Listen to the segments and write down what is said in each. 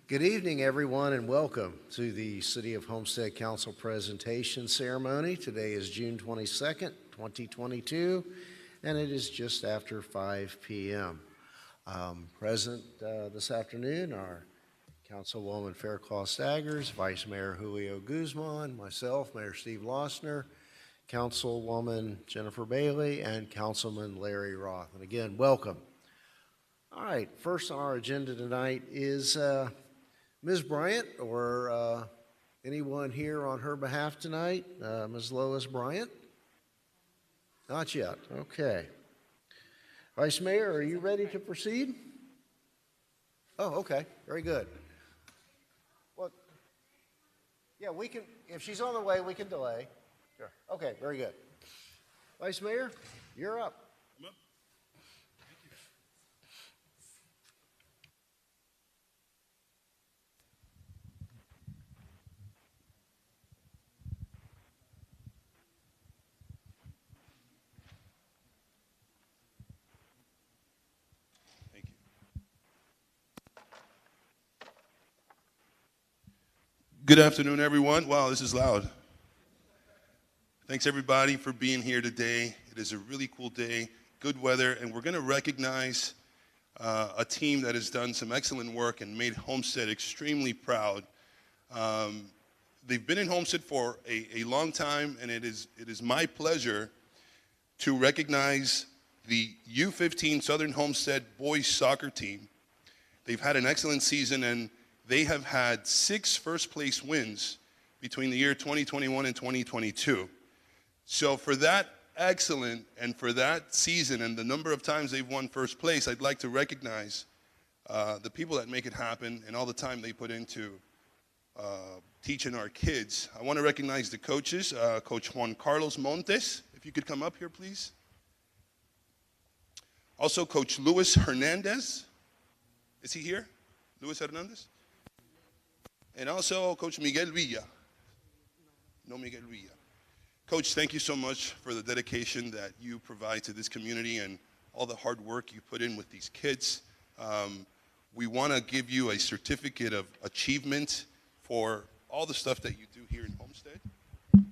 Good evening, everyone, and welcome to the City of Homestead Council presentation ceremony. Today is June 22nd, 2022, and it is just after 5 p.m. Present this afternoon are Councilwoman Faircloth Staggers, Vice Mayor Julio Guzman, myself, Mayor Steve Lossner, Councilwoman Jennifer Bailey, and Councilman Larry Roth. And again, welcome. All right, first on our agenda tonight is Ms. Bryant, or anyone here on her behalf tonight? Ms. Lois Bryant? Not yet. Okay. Vice Mayor, are you ready to proceed? Oh, okay. Very good. Well, yeah, we can, if she's on the way, we can delay. Sure. Okay, very good. Vice Mayor, you're up. Good afternoon, everyone. Wow, this is loud. Thanks, everybody, for being here today. It is a really cool day, good weather, and we're going to recognize a team that has done some excellent work and made Homestead extremely proud. They've been in Homestead for a long time, and it is my pleasure to recognize the U15 Southern Homestead boys soccer team. They've had an excellent season, and they have had 6 first-place wins between the year 2021 and 2022. So for that excellent and for that season and the number of times they've won first place, I'd like to recognize the people that make it happen and all the time they put into teaching our kids. I want to recognize the coaches, Coach Juan Carlos Montes, if you could come up here, please. Also, Coach Luis Hernandez. Is he here? Luis Hernandez? And also Coach Miguel Villa. No, Miguel Villa. Coach, thank you so much for the dedication that you provide to this community and all the hard work you put in with these kids. We want to give you a certificate of achievement for all the stuff that you do here in Homestead. And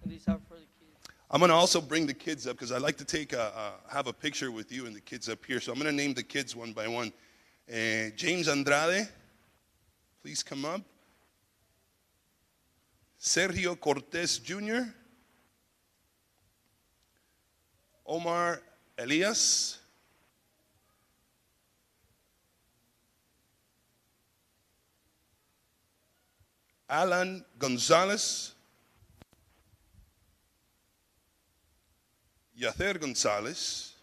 these are for the kids. I'm going to also bring the kids up because I like to have a picture with you and the kids up here. So I'm going to name the kids one by one. James Andrade, please come up. Sergio Cortez Jr., Omar Elias, Alan Gonzalez, Yacer Gonzalez,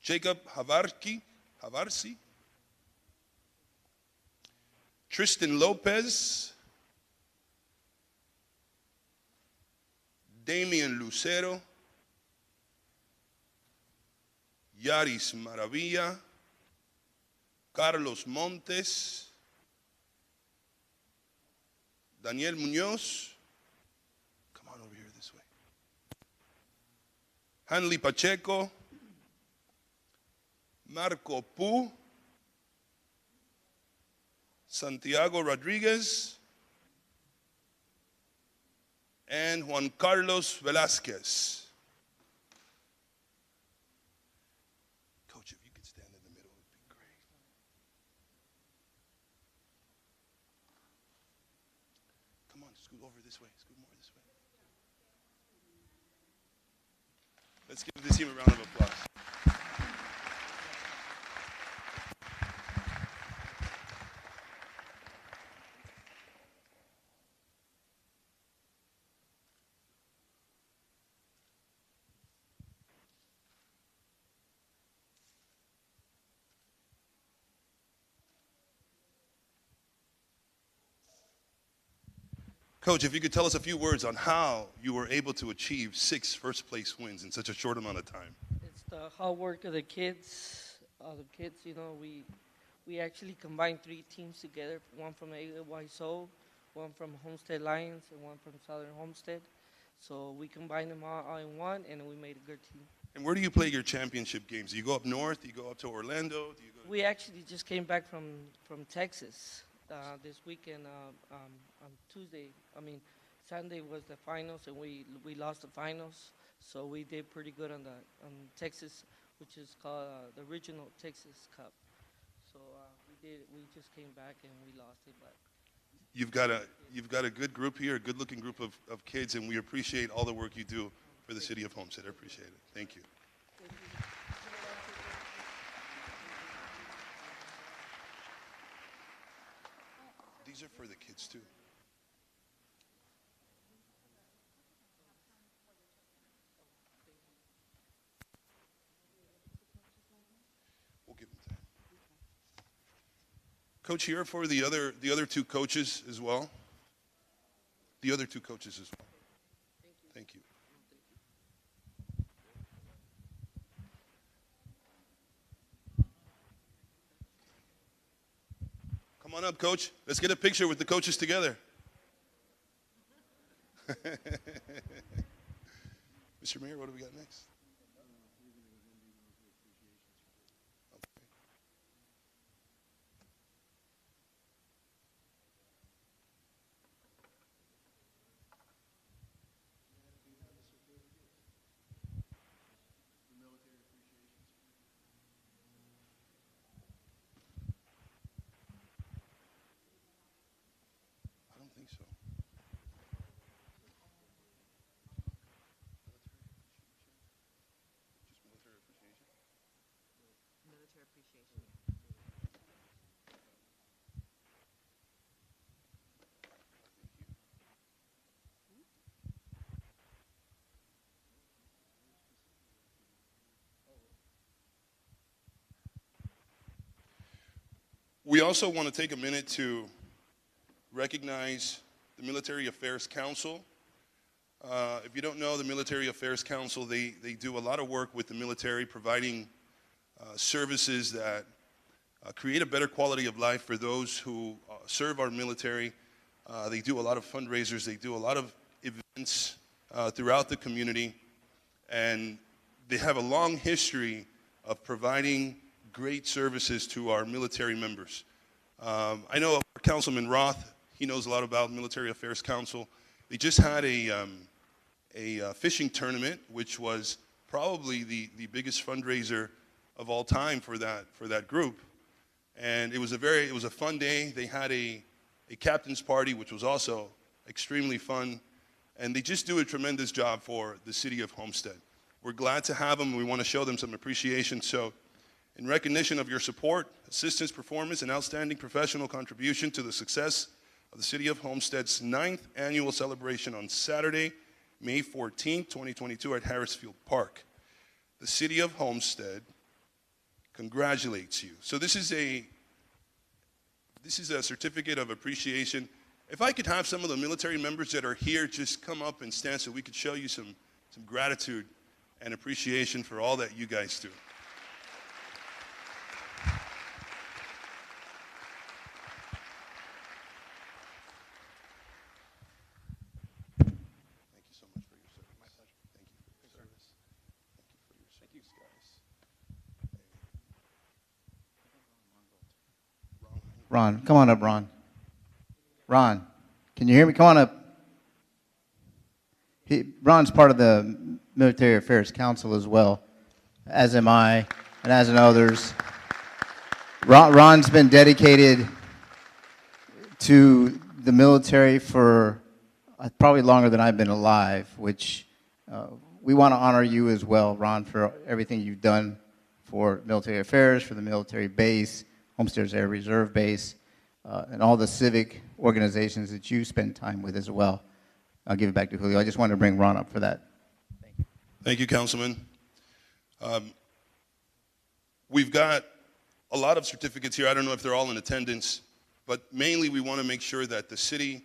Jacob Havarsi, Tristan Lopez, Damian Lucero, Yaris Maravilla, Carlos Montes, Daniel Munoz, come on over here this way, Hanley Pacheco, Marco Pu, Santiago Rodriguez, and Juan Carlos Velasquez. Coach, if you could stand in the middle, it would be great. Come on, scoot over this way. Scoot more this way. Let's give this team a round of applause. Coach, if you could tell us a few words on how you were able to achieve 6 first-place wins in such a short amount of time. It's the hard work of the kids. You know, we actually combined 3 teams together, one from AYSO, one from Homestead Lions, and one from Southern Homestead. So we combined them all in one, and we made a good team. And where do you play your championship games? Do you go up north? Do you go up to Orlando? Do you go We actually just came back from Texas this weekend on Tuesday. I mean, Sunday was the finals, and we lost the finals. So we did pretty good on Texas, which is called the Regional Texas Cup. So we just came back and we lost it, but you've got a good group here, a good-looking group of kids, and we appreciate all the work you do for the city of Homestead. I appreciate it. Thank you. These are for the kids too. We'll give them time. Coach, here for the other two coaches as well. The other two coaches as well. Thank you. Come on up, Coach. Let's get a picture with the coaches together. Mr. Mayor, what do we got next? I don't think so. Just military appreciation? Military appreciation. We also want to take a minute to recognize the Military Affairs Council. If you don't know, the Military Affairs Council, they do a lot of work with the military, providing services that create a better quality of life for those who serve our military. They do a lot of fundraisers. They do a lot of events throughout the community. And they have a long history of providing great services to our military members. I know Councilman Roth, he knows a lot about Military Affairs Council. They just had a fishing tournament, which was probably the biggest fundraiser of all time for that group. And it was a fun day. They had a captain's party, which was also extremely fun. And they just do a tremendous job for the city of Homestead. We're glad to have them. We want to show them some appreciation. So in recognition of your support, assistance, performance, and outstanding professional contribution to the success of the city of Homestead's 9th annual celebration on Saturday, May 14, 2022 at Harrisfield Park. The city of Homestead congratulates you. So this is a certificate of appreciation. If I could have some of the military members that are here just come up and stand so we could show you some gratitude and appreciation for all that you guys do. Thank you so much for your service. My pleasure. Thank you for your service. Thank you for your service. Thank you, guys. Ron, come on up, Ron. Ron, can you hear me? Come on up. Ron's part of the Military Affairs Council as well, as am I, and as in others. Ron's been dedicated to the military for probably longer than I've been alive, which we want to honor you as well, Ron, for everything you've done for military affairs, for the military base, Homestead Air Reserve Base, and all the civic organizations that you spend time with as well. I'll give it back to Julio. I just wanted to bring Ron up for that. Thank you. Thank you, Councilman. We've got a lot of certificates here. I don't know if they're all in attendance, but mainly we want to make sure that the city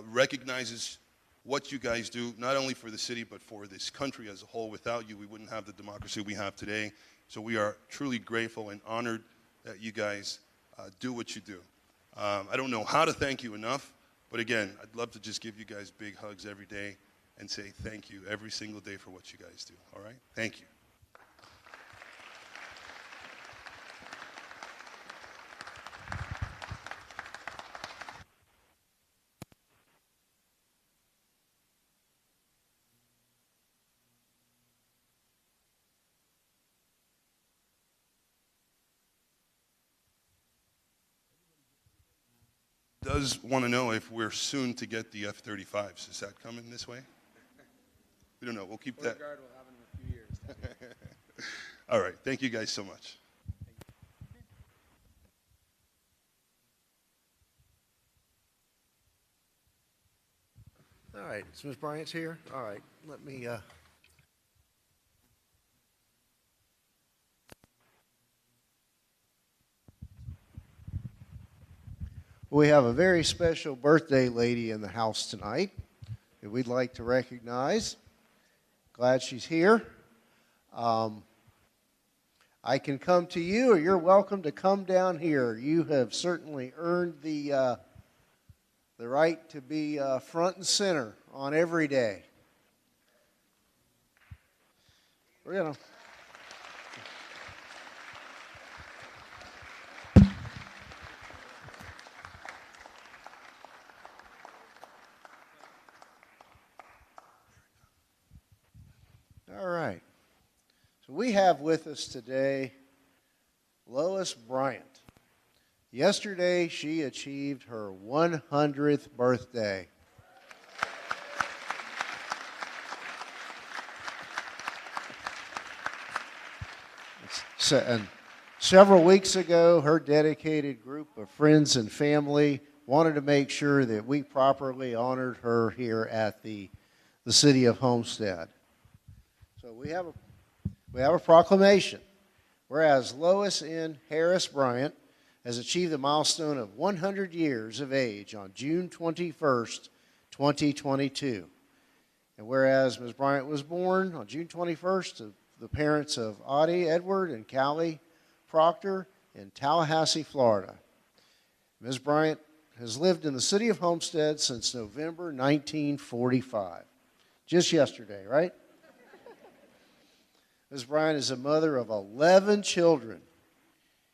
recognizes what you guys do, not only for the city, but for this country as a whole. Without you, we wouldn't have the democracy we have today. So we are truly grateful and honored that you guys do what you do. I don't know how to thank you enough, but again, I'd love to just give you guys big hugs every day and say thank you every single day for what you guys do, all right? Thank you. want to know if we're soon to get the F-35s. Is that coming this way? We don't know. We'll keep that. Guard will have them in a few years. All right. Thank you guys so much. All right, so Ms. Bryant's here? All right, let me, we have a very special birthday lady in the house tonight that we'd like to recognize. Glad she's here. I can come to you, or you're welcome to come down here. You have certainly earned the right to be front and center on every day. We're going to... All right. So we have with us today Lois Bryant. Yesterday, she achieved her 100th birthday. And several weeks ago, her dedicated group of friends and family wanted to make sure that we properly honored her here at the city of Homestead. So we have a proclamation. Whereas Lois N. Harris Bryant has achieved the milestone of 100 years of age on June 21st, 2022. And whereas Ms. Bryant was born on June 21st to the parents of Audie Edward and Callie Proctor in Tallahassee, Florida. Ms. Bryant has lived in the city of Homestead since November 1945. Just yesterday, right? Ms. Bryant is a mother of 11 children.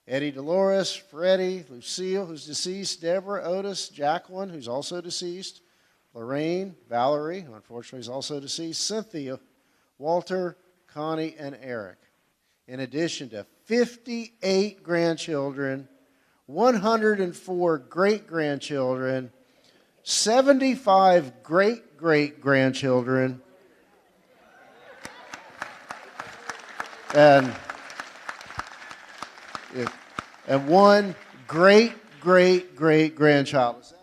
Eddie Dolores, Freddie, Lucille, who's deceased, Deborah, Otis, Jacqueline, who's also deceased, Lorraine, Valerie, who unfortunately is also deceased, Cynthia, Walter, Connie, and Eric. In addition to 58 grandchildren, 104 great-grandchildren, 75 great-great-grandchildren, and one great-great-great-grandchild.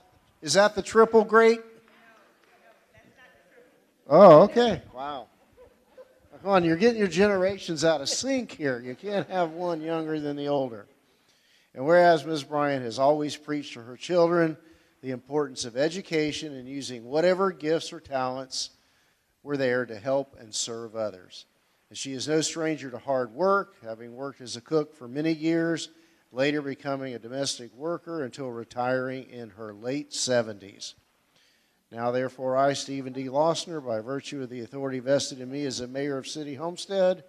Is that the triple great? Oh, okay. Wow. Come on, you're getting your generations out of sync here. You can't have one younger than the older. And whereas Ms. Bryant has always preached to her children the importance of education and using whatever gifts or talents were there to help and serve others. And she is no stranger to hard work, having worked as a cook for many years, later becoming a domestic worker until retiring in her late 70s. Now, therefore, I, Stephen D. Lossner, by virtue of the authority vested in me as the mayor of City Homestead,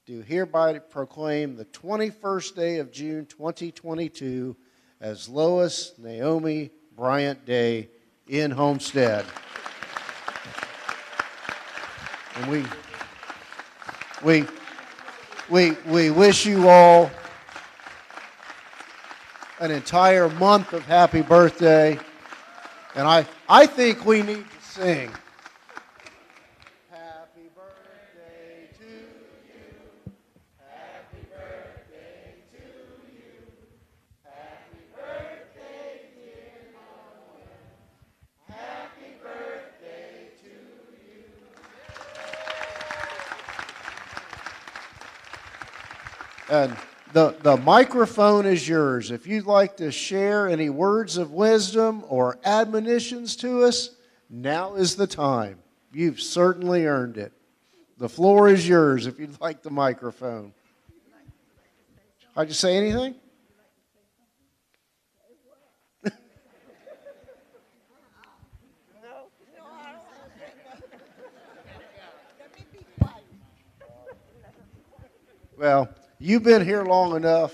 do hereby proclaim the 21st day of June 2022 as Lois Naomi Bryant Day in Homestead. And we wish you all an entire month of happy birthday. And I think we need to sing. Happy birthday to you. Happy birthday to you. Happy birthday, dear Noah. Happy birthday to you. And the microphone is yours. If you'd like to share any words of wisdom or admonitions to us, now is the time. You've certainly earned it. The floor is yours if you'd like the microphone. I'd you say anything? Well, you've been here long enough,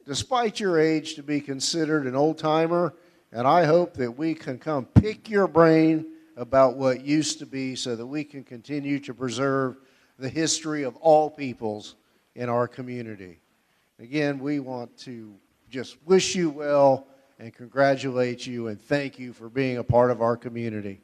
despite your age, to be considered an old-timer, and I hope that we can come pick your brain about what used to be so that we can continue to preserve the history of all peoples in our community. Again, we want to just wish you well and congratulate you and thank you for being a part of our community.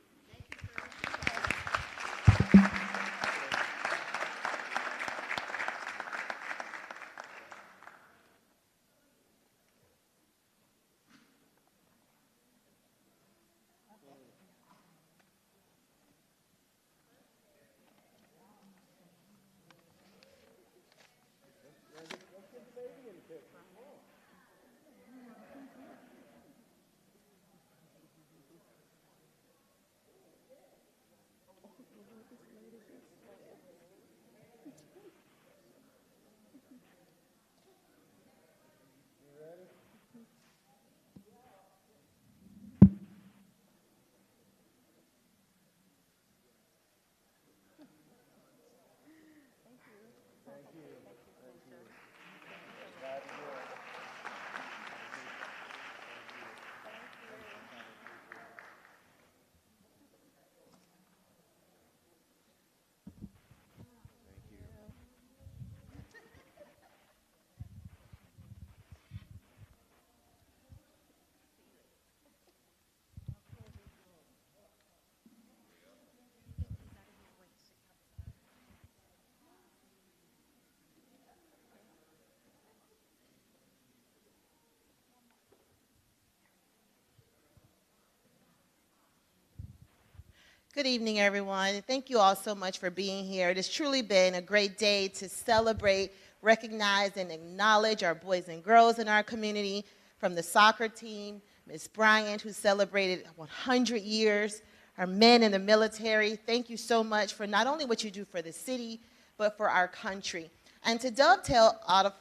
Good evening, everyone. Thank you all so much for being here. It has truly been a great day to celebrate, recognize, and acknowledge our boys and girls in our community, from the soccer team, Ms. Bryant, who celebrated 100 years, our men in the military. Thank you so much for not only what you do for the city, but for our country. And to dovetail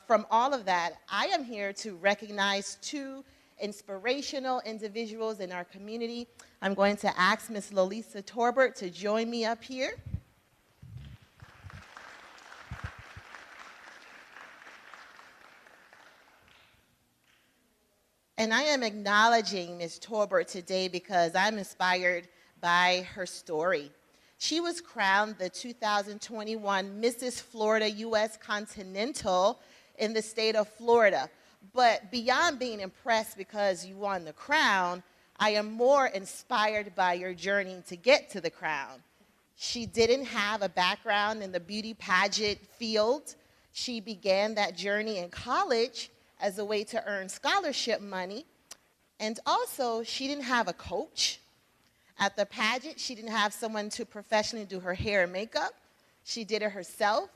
from all of that, I am here to recognize two inspirational individuals in our community. I'm going to ask Ms. Lolisa Torbert to join me up here. And I am acknowledging Ms. Torbert today because I'm inspired by her story. She was crowned the 2021 Mrs. Florida U.S. Continental in the state of Florida. But beyond being impressed because you won the crown, I am more inspired by your journey to get to the crown. She didn't have a background in the beauty pageant field. She began that journey in college as a way to earn scholarship money. And also, she didn't have a coach. At the pageant, she didn't have someone to professionally do her hair and makeup. She did it herself.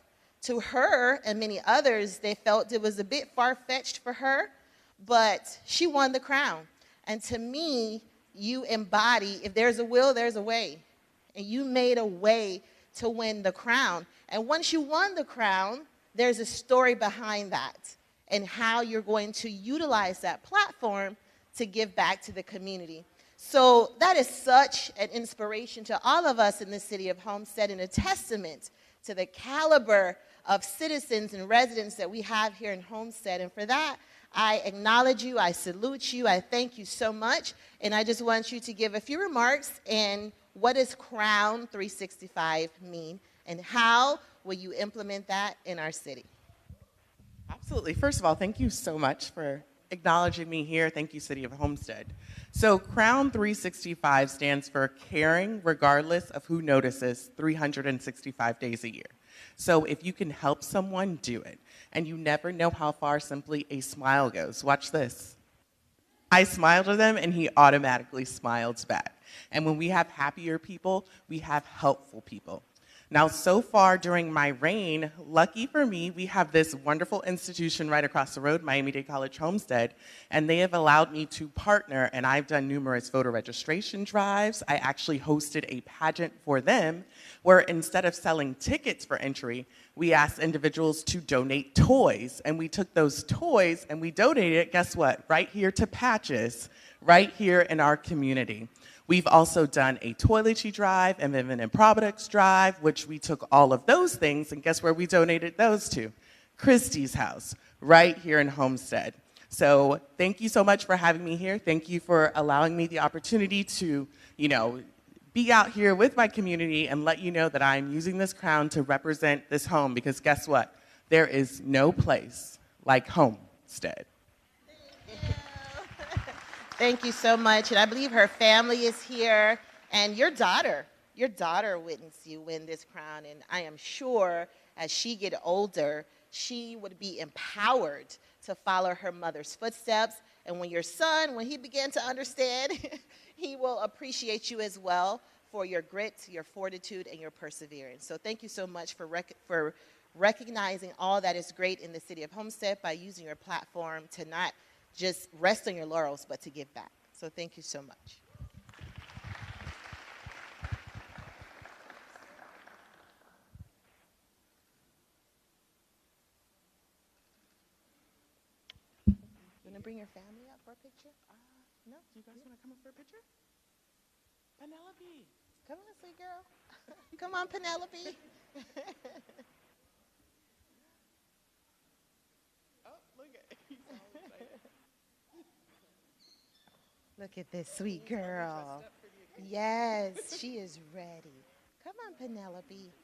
To her and many others, they felt it was a bit far-fetched for her, but she won the crown. And to me, you embody, if there's a will, there's a way. And you made a way to win the crown. And once you won the crown, there's a story behind that and how you're going to utilize that platform to give back to the community. So that is such an inspiration to all of us in the city of Homestead and a testament to the caliber of citizens and residents that we have here in Homestead. And for that, I acknowledge you, I salute you, I thank you so much. And I just want you to give a few remarks and what does Crown 365 mean and how will you implement that in our city? Absolutely. First of all, thank you so much for acknowledging me here. Thank you, City of Homestead. So Crown 365 stands for Caring Regardless of Who Notices 365 days a year. So if you can help someone, do it. And you never know how far simply a smile goes. Watch this. I smiled at them and he automatically smiles back. And when we have happier people, we have helpful people. Now, so far during my reign, lucky for me, we have this wonderful institution right across the road, Miami-Dade College Homestead, and they have allowed me to partner, and I've done numerous voter registration drives. I actually hosted a pageant for them where instead of selling tickets for entry, we asked individuals to donate toys, and we took those toys and we donated it, guess what, right here to Patches, right here in our community. We've also done a toiletry drive and then a products drive, which we took all of those things, and guess where we donated those to? Christie's house, right here in Homestead. So thank you so much for having me here. Thank you for allowing me the opportunity to, be out here with my community and let you know that I'm using this crown to represent this home, because guess what? There is no place like Homestead. Thank you so much. And I believe her family is here. And your daughter witnessed you win this crown. And I am sure as she get older, she would be empowered to follow her mother's footsteps. And when your son, when he began to understand, he will appreciate you as well for your grit, your fortitude, and your perseverance. So thank you so much for recognizing all that is great in the city of Homestead by using your platform to not just rest on your laurels, but to give back. So thank you so much. You want to bring your family up for a picture? No, do you guys want to come up for a picture? Penelope. Come on, sweet girl. Come on, Penelope. Oh, look at he's all excited. Look at this sweet girl. Yes, she is ready. Come on, Penelope.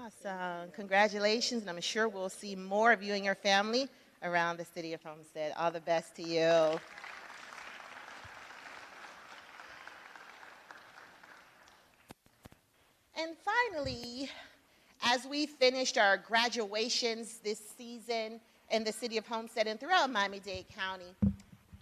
Awesome. Congratulations, and I'm sure we'll see more of you and your family around the city of Homestead. All the best to you. And finally, as we finished our graduations this season in the city of Homestead and throughout Miami-Dade County,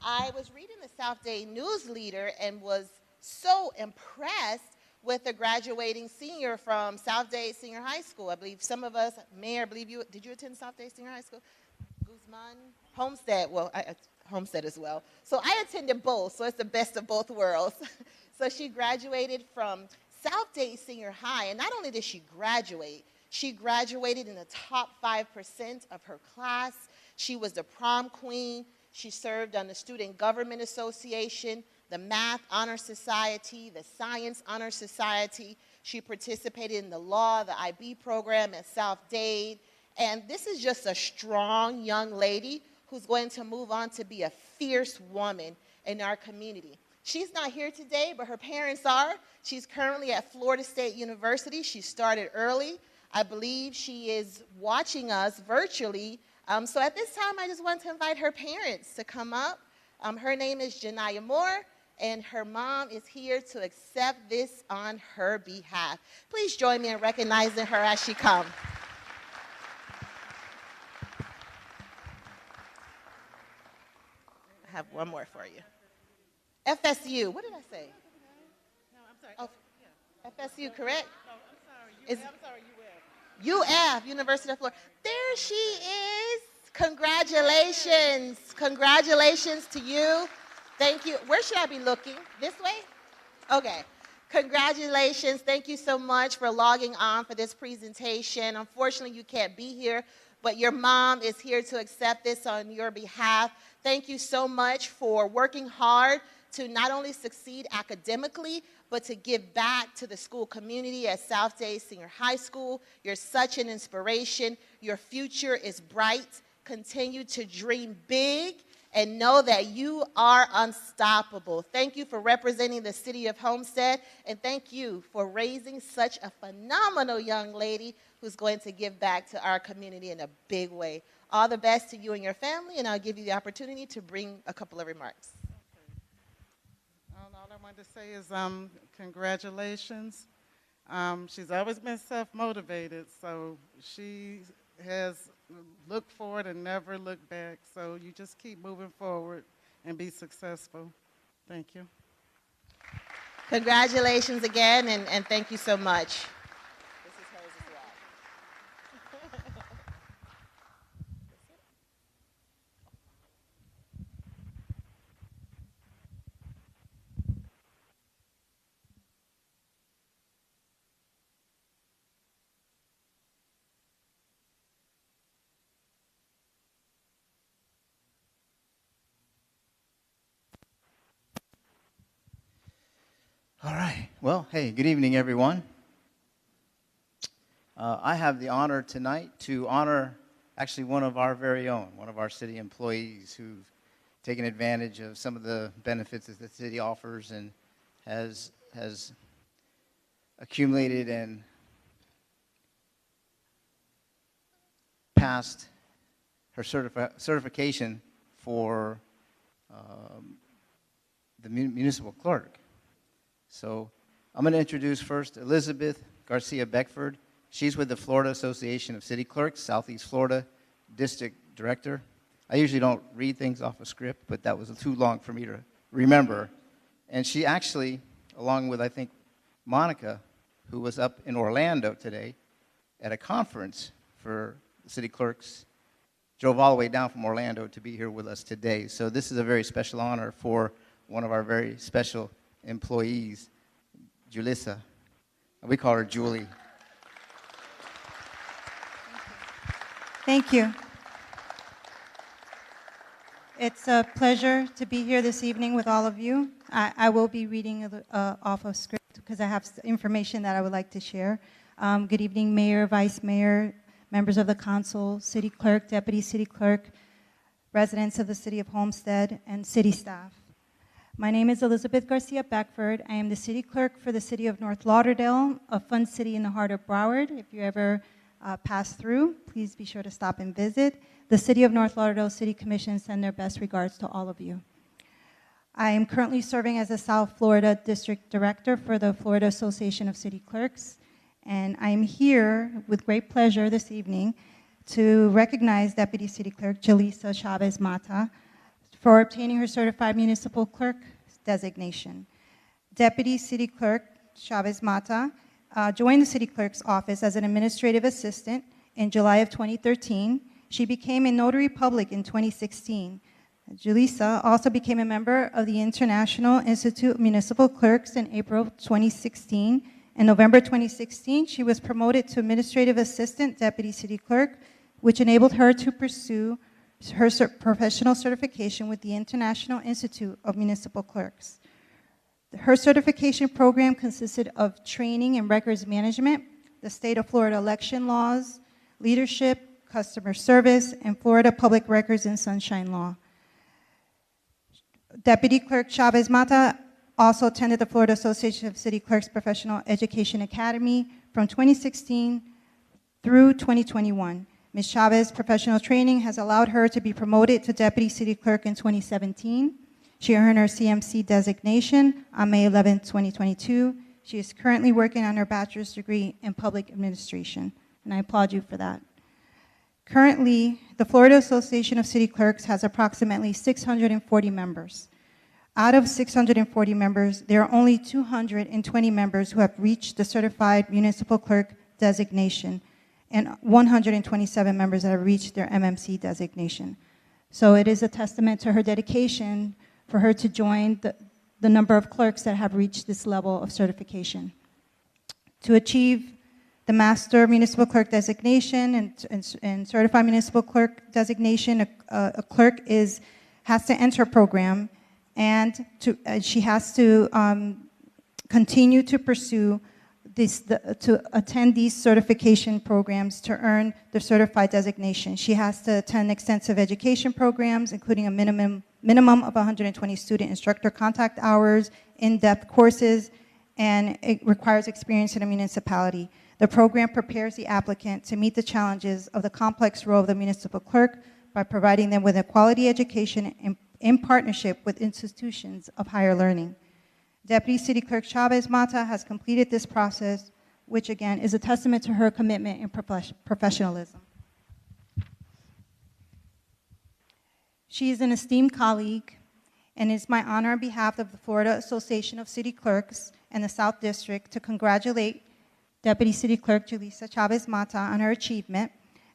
I was reading the South Dade News Leader and was so impressed with a graduating senior from South Dade Senior High School. I believe some of us, Mayor, I believe you, did you attend South Dade Senior High School? Guzman? Homestead, well, Homestead as well. So I attended both, so it's the best of both worlds. So she graduated from South Dade Senior High, and not only did she graduated in the top 5% of her class. She was the prom queen. She served on the Student Government Association, the Math Honor Society, the Science Honor Society. She participated in the law, the IB program at South Dade. And this is just a strong young lady who's going to move on to be a fierce woman in our community. She's not here today, but her parents are. She's currently at Florida State University. She started early. I believe she is watching us virtually. So at this time, I just want to invite her parents to come up. Her name is Janiyah Moore, and her mom is here to accept this on her behalf. Please join me in recognizing her as she comes. I have one more for you. FSU, what did I say? No, I'm sorry. Oh, FSU, correct? No, I'm sorry, UF, University of Florida. There she is. Congratulations. Congratulations to you. Thank you. Where should I be looking? This way? Okay. Congratulations. Thank you so much for logging on for this presentation. Unfortunately, you can't be here, but your mom is here to accept this on your behalf. Thank you so much for working hard to not only succeed academically, but to give back to the school community at South Dade Senior High School. You're such an inspiration. Your future is bright. Continue to dream big and know that you are unstoppable. Thank you for representing the city of Homestead, and thank you for raising such a phenomenal young lady who's going to give back to our community in a big way. All the best to you and your family, and I'll give you the opportunity to bring a couple of remarks. All I wanted to say is congratulations. She's always been self-motivated, so she has looked forward and never looked back. So you just keep moving forward and be successful. Thank you. Congratulations again, and thank you so much. This is hers as well. All right. Well, hey, good evening, everyone. I have the honor tonight to honor actually one of our very own, one of our city employees who've taken advantage of some of the benefits that the city offers and has accumulated and passed her certification for the municipal clerk. So I'm going to introduce first Elizabeth Garcia Beckford. She's with the Florida Association of City Clerks, Southeast Florida District Director. I usually don't read things off a script, but that was too long for me to remember. And she actually, along with, I think, Monica, who was up in Orlando today at a conference for the city clerks, drove all the way down from Orlando to be here with us today. So this is a very special honor for one of our very special employees, Julissa. We call her Julie. Thank you. It's a pleasure to be here this evening with all of you. I will be reading off of script because I have information that I would like to share. Good evening, Mayor, Vice Mayor, members of the Council, City Clerk, Deputy City Clerk, residents of the City of Homestead, and city staff. My name is Elizabeth Garcia Beckford. I am the City Clerk for the City of North Lauderdale, a fun city in the heart of Broward. If you ever pass through, please be sure to stop and visit. The City of North Lauderdale City Commission send their best regards to all of you. I am currently serving as the South Florida District Director for the Florida Association of City Clerks, and I am here with great pleasure this evening to recognize Deputy City Clerk Julissa Chavez Mata for obtaining her Certified Municipal Clerk designation. Deputy City Clerk Chavez Mata joined the City Clerk's office as an administrative assistant in July of 2013. She became a notary public in 2016. Julissa also became a member of the International Institute of Municipal Clerks in April 2016. In November 2016, she was promoted to Administrative Assistant Deputy City Clerk, which enabled her to pursue her professional certification with the International Institute of Municipal Clerks. Her certification program consisted of training in records management, the state of Florida election laws, leadership, customer service, and Florida public records and sunshine law. Deputy Clerk Chavez Mata also attended the Florida Association of City Clerks Professional Education Academy from 2016 through 2021. Ms. Chavez's professional training has allowed her to be promoted to Deputy City Clerk in 2017. She earned her CMC designation on May 11, 2022. She is currently working on her bachelor's degree in public administration, and I applaud you for that. Currently, the Florida Association of City Clerks has approximately 640 members. Out of 640 members, there are only 220 members who have reached the Certified Municipal Clerk designation, and 127 members that have reached their MMC designation. So it is a testament to her dedication for her to join the number of clerks that have reached this level of certification. To achieve the Master Municipal Clerk designation and Certified Municipal Clerk designation, a clerk has to enter a program, and she has to continue to pursue to attend these certification programs to earn the certified designation. She has to attend extensive education programs, including a minimum of 120 student instructor contact hours, in-depth courses, and it requires experience in a municipality. The program prepares the applicant to meet the challenges of the complex role of the municipal clerk by providing them with a quality education in partnership with institutions of higher learning. Deputy City Clerk Chavez Mata has completed this process, which again is a testament to her commitment and professionalism. She is an esteemed colleague, and it's my honor on behalf of the Florida Association of City Clerks and the South District to congratulate Deputy City Clerk Julissa Chavez Mata on her achievement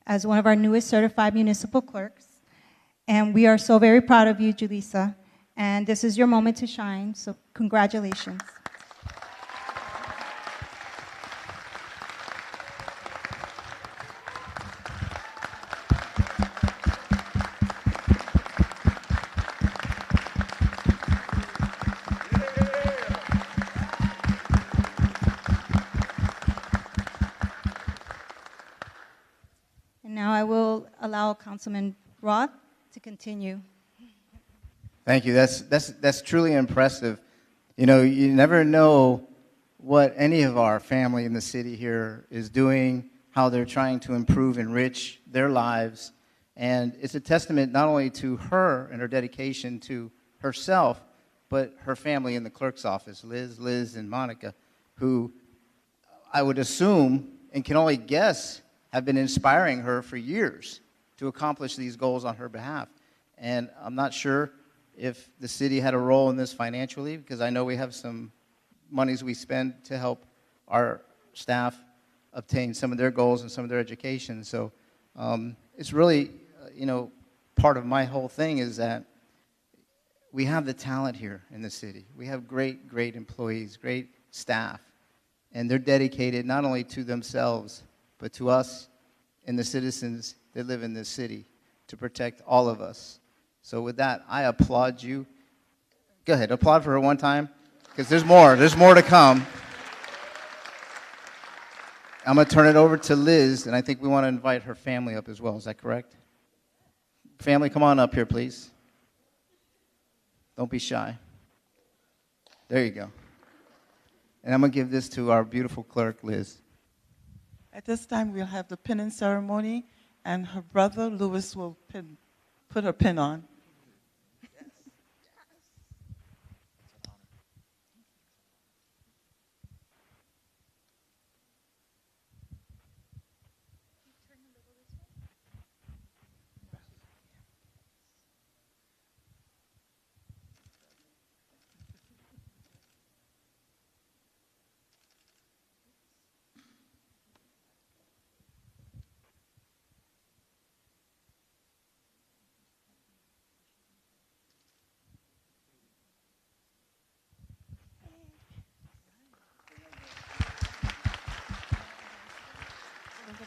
as one of our newest certified municipal clerks. And we are so very proud of you, Julissa. And this is your moment to shine, so congratulations. And now I will allow Councilman Roth to continue. Thank you. That's truly impressive. You know, you never know what any of our family in the city here is doing, how they're trying to improve, enrich their lives. And it's a testament not only to her and her dedication to herself, but her family in the clerk's office, Liz, and Monica, who I would assume and can only guess have been inspiring her for years to accomplish these goals on her behalf. And I'm not sure if the city had a role in this financially, because I know we have some monies we spend to help our staff obtain some of their goals and some of their education. So it's really, part of my whole thing is that we have the talent here in the city. We have great, great employees, great staff, and they're dedicated not only to themselves, but to us and the citizens that live in this city to protect all of us. So with that, I applaud you. Go ahead, applaud for her one time, because there's more to come. I'm going to turn it over to Liz, and I think we want to invite her family up as well. Is that correct? Family, come on up here, please. Don't be shy. There you go. And I'm going to give this to our beautiful clerk, Liz. At this time, we'll have the pinning ceremony, and her brother, Louis, will put her pin on.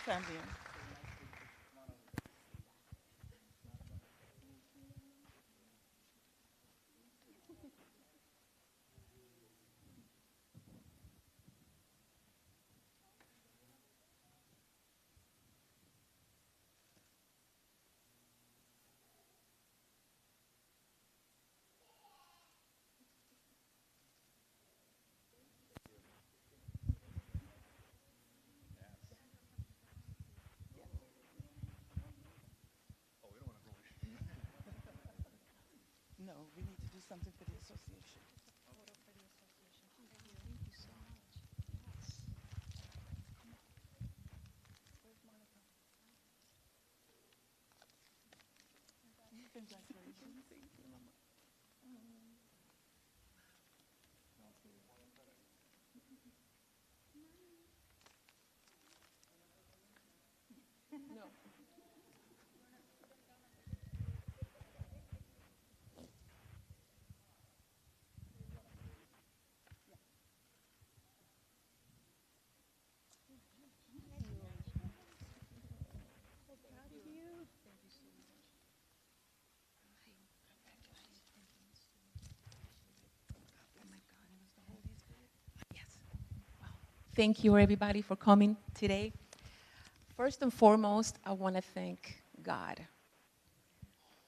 Family. No, we need to do something for the association. Congratulations. Thank you, Mama. No. Thank you, everybody, for coming today. First and foremost, I want to thank God.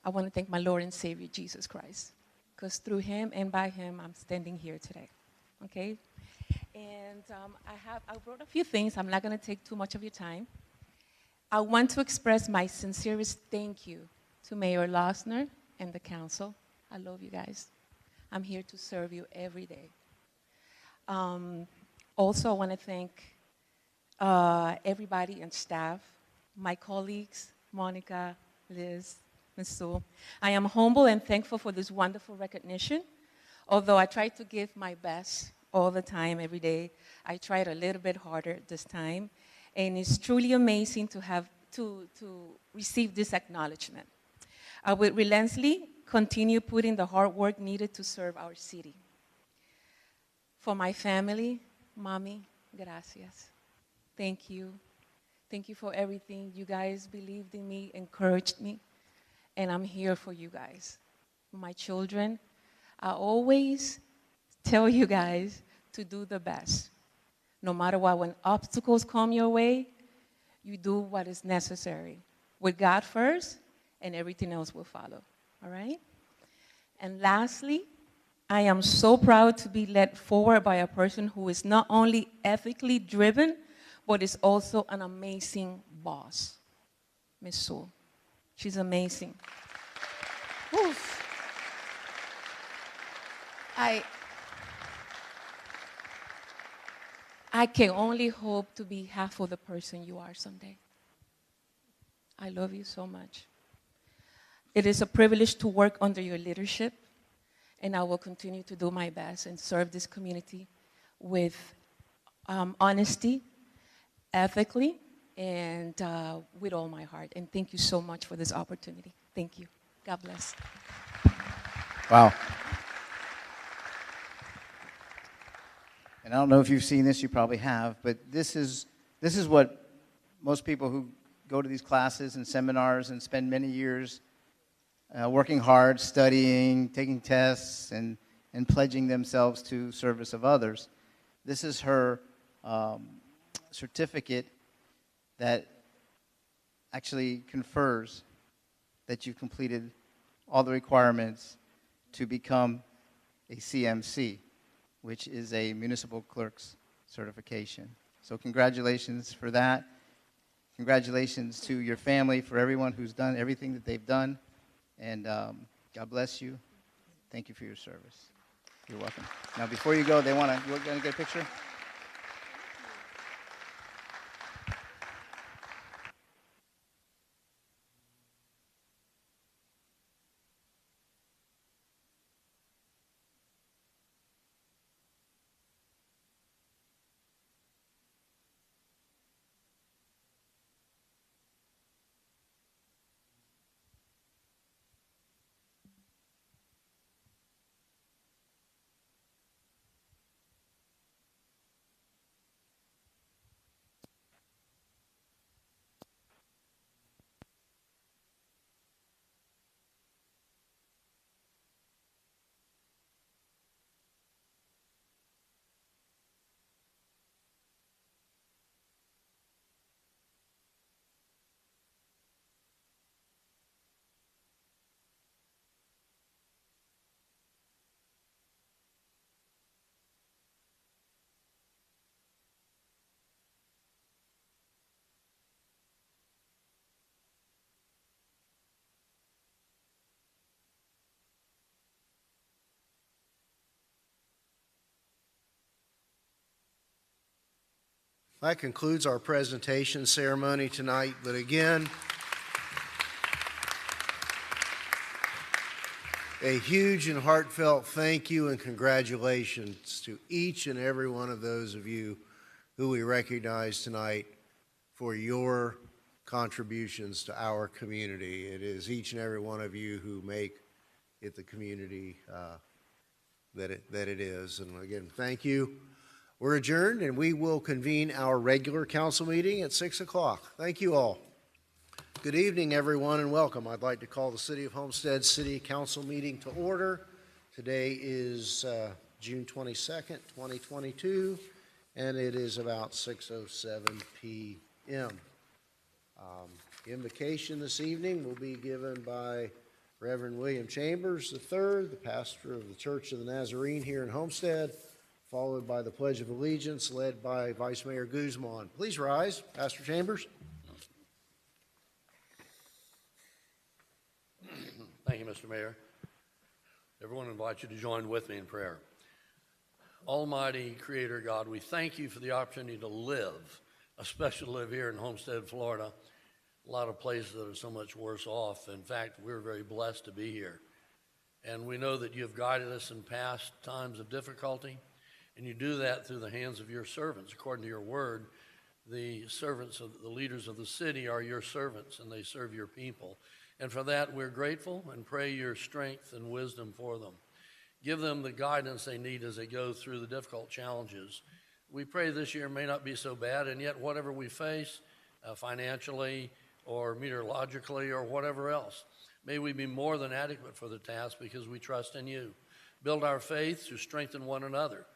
I want to thank my Lord and Savior, Jesus Christ, because through him and by him, I'm standing here today, okay? And I wrote a few things. I'm not going to take too much of your time. I want to express my sincerest thank you to Mayor Losner and the council. I love you guys. I'm here to serve you every day. Also, I want to thank everybody and staff, my colleagues, Monica, Liz, Ms. Sue. I am humble and thankful for this wonderful recognition. Although I try to give my best all the time, every day, I tried a little bit harder this time. And it's truly amazing to have to receive this acknowledgement. I will relentlessly continue putting the hard work needed to serve our city. For my family, Mommy, gracias. Thank you. Thank you for everything. You guys believed in me, encouraged me, and I'm here for you guys. For my children, I always tell you guys to do the best. No matter what, when obstacles come your way, you do what is necessary. With God first, and everything else will follow, all right? And lastly, I am so proud to be led forward by a person who is not only ethically driven, but is also an amazing boss, Miss Sue. She's amazing. Oof. I can only hope to be half of the person you are someday. I love you so much. It is a privilege to work under your leadership, and I will continue to do my best and serve this community with honesty, ethically, and with all my heart. And thank you so much for this opportunity. Thank you. God bless. Wow. And I don't know if you've seen this, you probably have, but this is what most people who go to these classes and seminars and spend many years working hard, studying, taking tests, and pledging themselves to service of others. This is her certificate that actually confers that you've completed all the requirements to become a CMC, which is a municipal clerk's certification. So congratulations for that. Congratulations to your family, for everyone who's done everything that they've done. And God bless you. Thank you for your service. You're welcome. Now, before you go, you want to get a picture? That concludes our presentation ceremony tonight, but again, a huge and heartfelt thank you and congratulations to each and every one of those of you who we recognize tonight for your contributions to our community. It is each and every one of you who make it the community that it is. And again, thank you. We're adjourned, and we will convene our regular council meeting at 6 o'clock. Thank you all. Good evening, everyone, and welcome. I'd like to call the City of Homestead City Council meeting to order. Today is June 22nd, 2022, and it is about 6:07 p.m. Invocation this evening will be given by Reverend William Chambers III, the pastor of the Church of the Nazarene here in Homestead, followed by the Pledge of Allegiance led by Vice Mayor Guzman. Please rise, Pastor Chambers. Thank you, Mr. Mayor. Everyone invites you to join with me in prayer. Almighty Creator God, we thank you for the opportunity to live, especially to live here in Homestead, Florida. A lot of places that are so much worse off. In fact, we're very blessed to be here. And we know that you have guided us in past times of difficulty, and you do that through the hands of your servants. According to your word, the servants of the leaders of the city are your servants, and they serve your people. And for that, we're grateful and pray your strength and wisdom for them. Give them the guidance they need as they go through the difficult challenges. We pray this year may not be so bad, and yet whatever we face financially or meteorologically or whatever else, may we be more than adequate for the task because we trust in you. Build our faith to strengthen one another.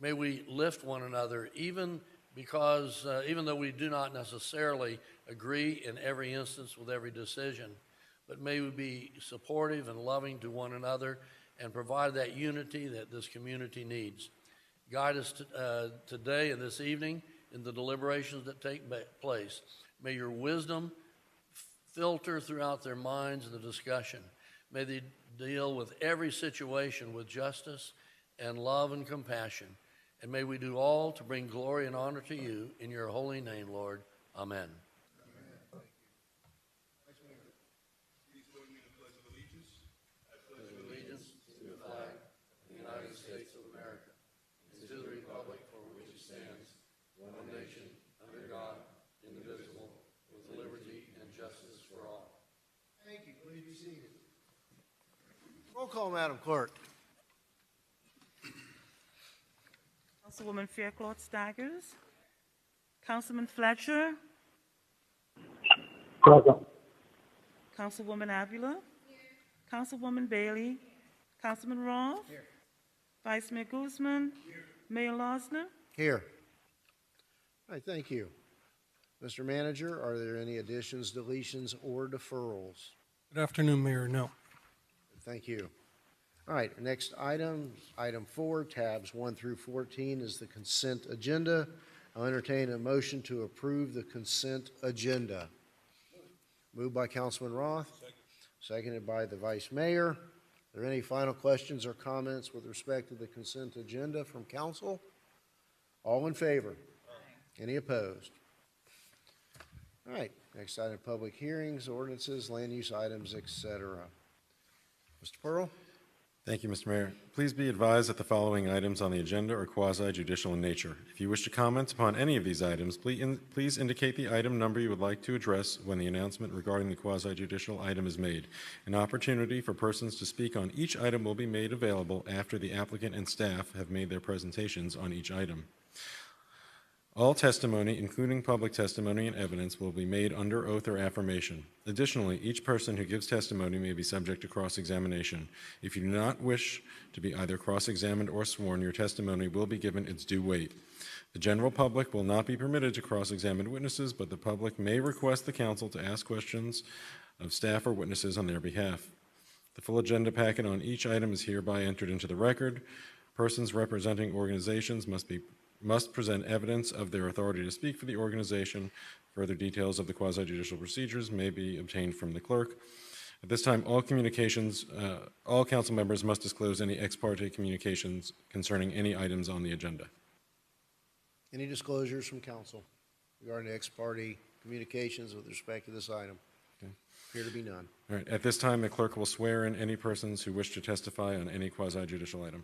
May we lift one another even though we do not necessarily agree in every instance with every decision, but may we be supportive and loving to one another and provide that unity that this community needs. Guide us today and this evening in the deliberations that take place. May your wisdom filter throughout their minds in the discussion. May they deal with every situation with justice and love and compassion. And may we do all to bring glory and honor to you in your holy name, Lord. Amen. Roll call, Madam Clerk. Councilwoman Faircloth Staggers. Councilman Fletcher. Present. Councilwoman Avila. Councilwoman Bailey. Councilman Roth. Here. Vice Mayor Guzman. Mayor Losner. Here. All right, thank you. Mr. Manager, are there any additions, deletions, or deferrals? Good afternoon, Mayor. No. Thank you. All right, next item, item 4, tabs 1 through 14 is the consent agenda. I'll entertain a motion to approve the consent agenda. Moved by Councilman Roth, seconded by the Vice Mayor. Are there any final questions or comments with respect to the consent agenda from council? All in favor? Any opposed? All right, next item, public hearings, ordinances, land use items, etc. Mr. Pearl? Thank you, Mr. Mayor. Please be advised that the following items on the agenda are quasi-judicial in nature. If you wish to comment upon any of these items, please indicate the item number you would like to address when the announcement regarding the quasi-judicial item is made. An opportunity for persons to speak on each item will be made available after the applicant and staff have made their presentations on each item. All testimony, including public testimony and evidence, will be made under oath or affirmation. Additionally, each person who gives testimony may be subject to cross-examination. If you do not wish to be either cross-examined or sworn, your testimony will be given its due weight. The general public will not be permitted to cross-examine witnesses, but the public may request the council to ask questions of staff or witnesses on their behalf. The full agenda packet on each item is hereby entered into the record. Persons representing organizations must present evidence of their authority to speak for the organization. Further details of the quasi-judicial procedures may be obtained from the clerk. At this time, all council members must disclose any ex parte communications concerning any items on the agenda. Any disclosures from council regarding ex parte communications with respect to this item? Okay. Appear to be none. All right. At this time, the clerk will swear in any persons who wish to testify on any quasi-judicial item.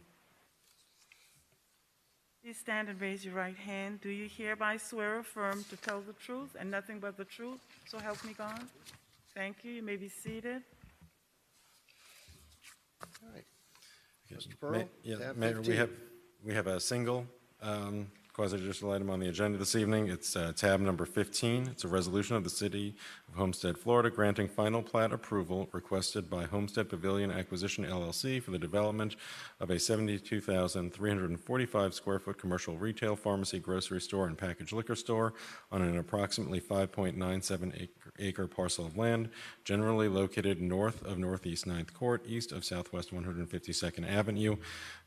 Please stand and raise your right hand. Do you hereby swear or affirm to tell the truth and nothing but the truth? So help me God. Thank you. You may be seated. All right. Mr. Pearl? tab Mayor, 15. we have a single quasi-judicial item on the agenda this evening. It's tab number 15. It's a resolution of the City of Homestead, Florida, granting final plat approval requested by Homestead Pavilion Acquisition LLC for the development of a 72,345 square foot commercial retail, pharmacy, grocery store, and packaged liquor store on an approximately 5.97 acre parcel of land, generally located north of Northeast 9th Court, east of Southwest 152nd Avenue,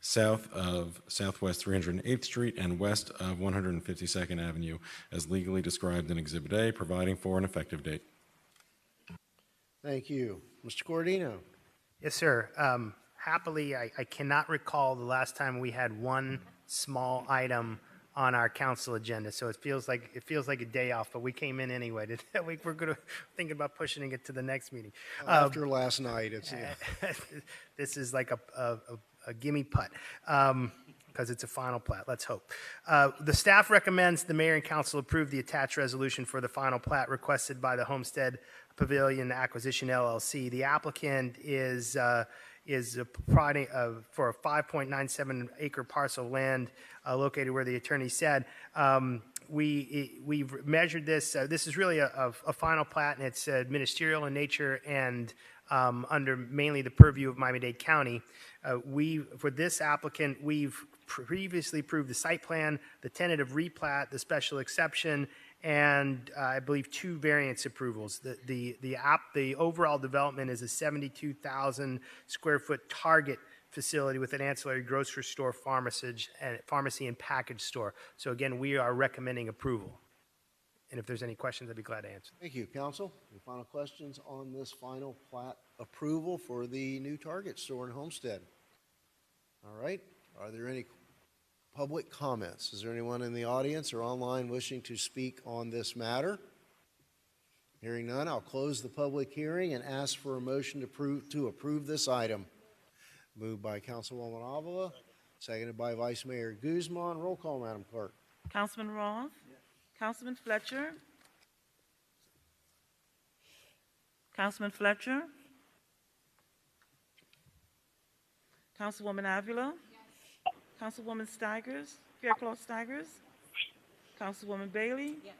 south of Southwest 308th Street, and west of 152nd Avenue, as legally described in Exhibit A, providing for an effective date. Thank you. Mr. Cordino? Yes, sir. Happily, I cannot recall the last time we had one small item on our council agenda, so it feels like a day off, but we came in anyway. We're thinking about pushing it to the next meeting. After last night, it's this is like a gimme putt. Because it's a final plat, let's hope. The staff recommends the mayor and council approve the attached resolution for the final plat requested by the Homestead Pavilion Acquisition LLC. The applicant is providing for a 5.97 acre parcel of land located where the attorney said. We've measured this. This is really a final plat, and it's ministerial in nature and under mainly the purview of Miami-Dade County. For this applicant, we've previously approved the site plan, the tentative replat, the special exception, and I believe 2 variance approvals. The overall development is a 72,000 square foot target facility with an ancillary grocery store, pharmacy and package store. So again, we are recommending approval. And if there's any questions, I'd be glad to answer. Thank you, council. Any final questions on this final plat approval for the new Target store in Homestead? All right. Are there any public comments? Is there anyone in the audience or online wishing to speak on this matter? Hearing none, I'll close the public hearing and ask for a motion to approve this item. Moved by Councilwoman Avila, seconded by Vice Mayor Guzman. Roll call, Madam Clerk. Councilman Roth? Yes. Councilman Fletcher? Councilman Fletcher? Councilwoman Avila? Yes. Councilwoman Stigers? Faircloth Stigers? Councilwoman Bailey? Yes.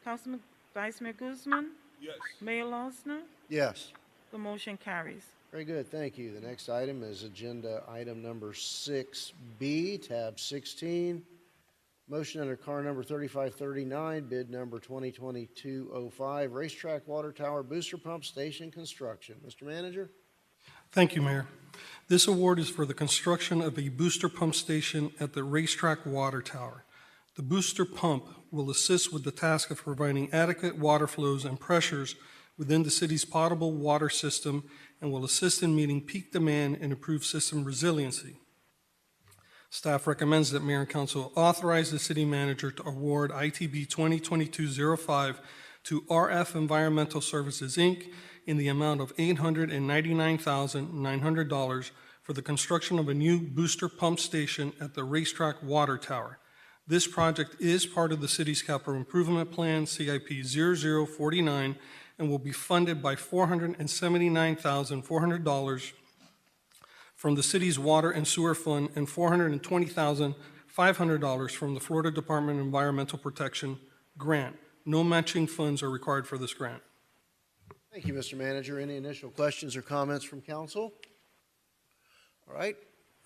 Councilman Vice Mayor Guzman? Yes. Mayor Losner? Yes. The motion carries. Very good, thank you. The next item is agenda item number 6B, tab 16. Motion under car number 3539, bid number 2022-05, Racetrack Water Tower Booster Pump Station construction. Mr. Manager? Thank you, Mayor. This award is for the construction of a booster pump station at the Racetrack Water Tower. The booster pump will assist with the task of providing adequate water flows and pressures within the city's potable water system and will assist in meeting peak demand and improve system resiliency. Staff recommends that Mayor and Council authorize the city manager to award ITB 2022-05 to RF Environmental Services, Inc. in the amount of $899,900 for the construction of a new booster pump station at the Racetrack Water Tower. This project is part of the city's capital improvement plan, CIP 0049, and will be funded by $479,400 from the city's water and sewer fund and $420,500 from the Florida Department of Environmental Protection grant. No matching funds are required for this grant. Thank you, Mr. Manager. Any initial questions or comments from council? All right,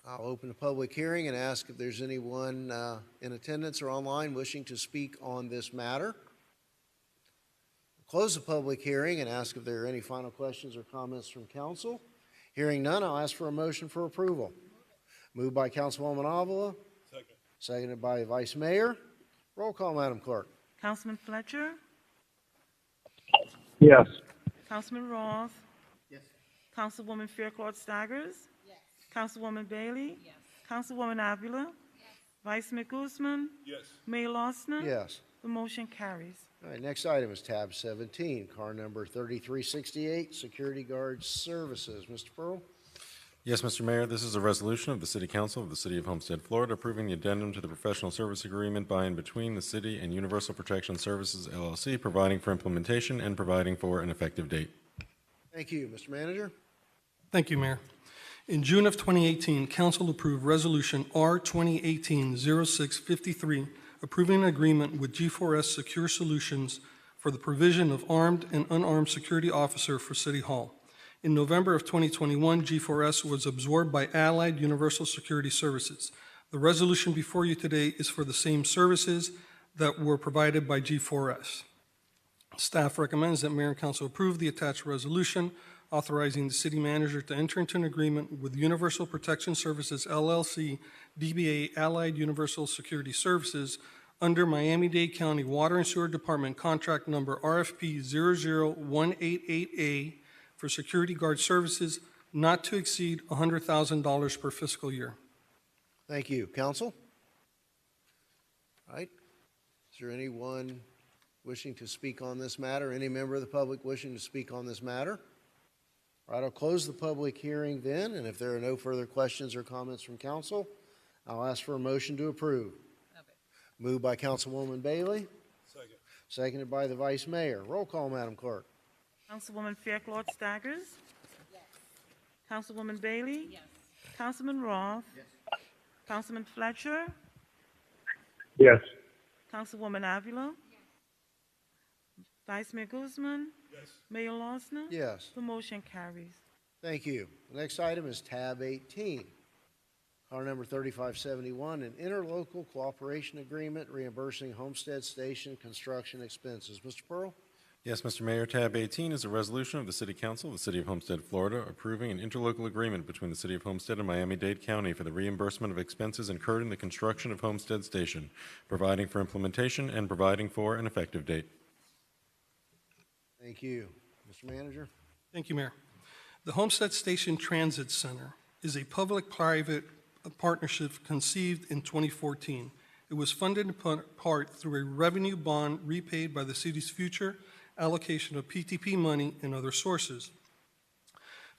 I'll open the public hearing and ask if there's anyone in attendance or online wishing to speak on this matter. Close the public hearing and ask if there are any final questions or comments from council. Hearing none, I'll ask for a motion for approval. Moved by Councilwoman Avila. Second. Seconded by Vice Mayor. Roll call, Madam Clerk. Councilman Fletcher? Yes. Councilman Roth? Yes. Councilwoman Faircloth Stigers? Yes. Councilwoman Bailey? Yes. Councilwoman Avila? Yes. Vice Mayor Guzman? Yes. Mayor Losner? Yes. The motion carries. All right, next item is tab 17, car number 3368, Security Guard Services. Mr. Pearl? Yes, Mr. Mayor, this is a resolution of the City Council of the City of Homestead, Florida, approving the addendum to the professional service agreement by and between the city and Universal Protection Services, LLC, providing for implementation and providing for an effective date. Thank you. Mr. Manager? Thank you, Mayor. In June of 2018, Council approved Resolution R 2018-0653, approving an agreement with G4S Secure Solutions for the provision of armed and unarmed security officer for City Hall. In November of 2021, G4S was absorbed by Allied Universal Security Services. The resolution before you today is for the same services that were provided by G4S. Staff recommends that Mayor and Council approve the attached resolution authorizing the city manager to enter into an agreement with Universal Protection Services, LLC, DBA Allied Universal Security Services under Miami-Dade County Water and Sewer Department contract number RFP 00188A for security guard services not to exceed $100,000 per fiscal year. Thank you. Council? All right. Is there anyone wishing to speak on this matter? Any member of the public wishing to speak on this matter? All right, I'll close the public hearing then, and if there are no further questions or comments from council, I'll ask for a motion to approve. Moved by Councilwoman Bailey. Second. Seconded by the Vice Mayor. Roll call, Madam Clerk. Councilwoman Faircloth Stigers? Yes. Councilwoman Bailey? Yes. Councilman Roth? Yes. Councilman Fletcher? Yes. Councilwoman Avila? Yes. Vice Mayor Guzman? Yes. Mayor Losner? Yes. The motion carries. Thank you. The next item is tab 18. Car number 3571, an interlocal cooperation agreement reimbursing Homestead Station construction expenses. Mr. Pearl? Yes, Mr. Mayor, tab 18 is a resolution of the City Council of the City of Homestead, Florida, approving an interlocal agreement between the City of Homestead and Miami-Dade County for the reimbursement of expenses incurred in the construction of Homestead Station, providing for implementation and providing for an effective date. Thank you. Mr. Manager? Thank you, Mayor. The Homestead Station Transit Center is a public-private partnership conceived in 2014. It was funded in part through a revenue bond repaid by the city's future allocation of PTP money and other sources.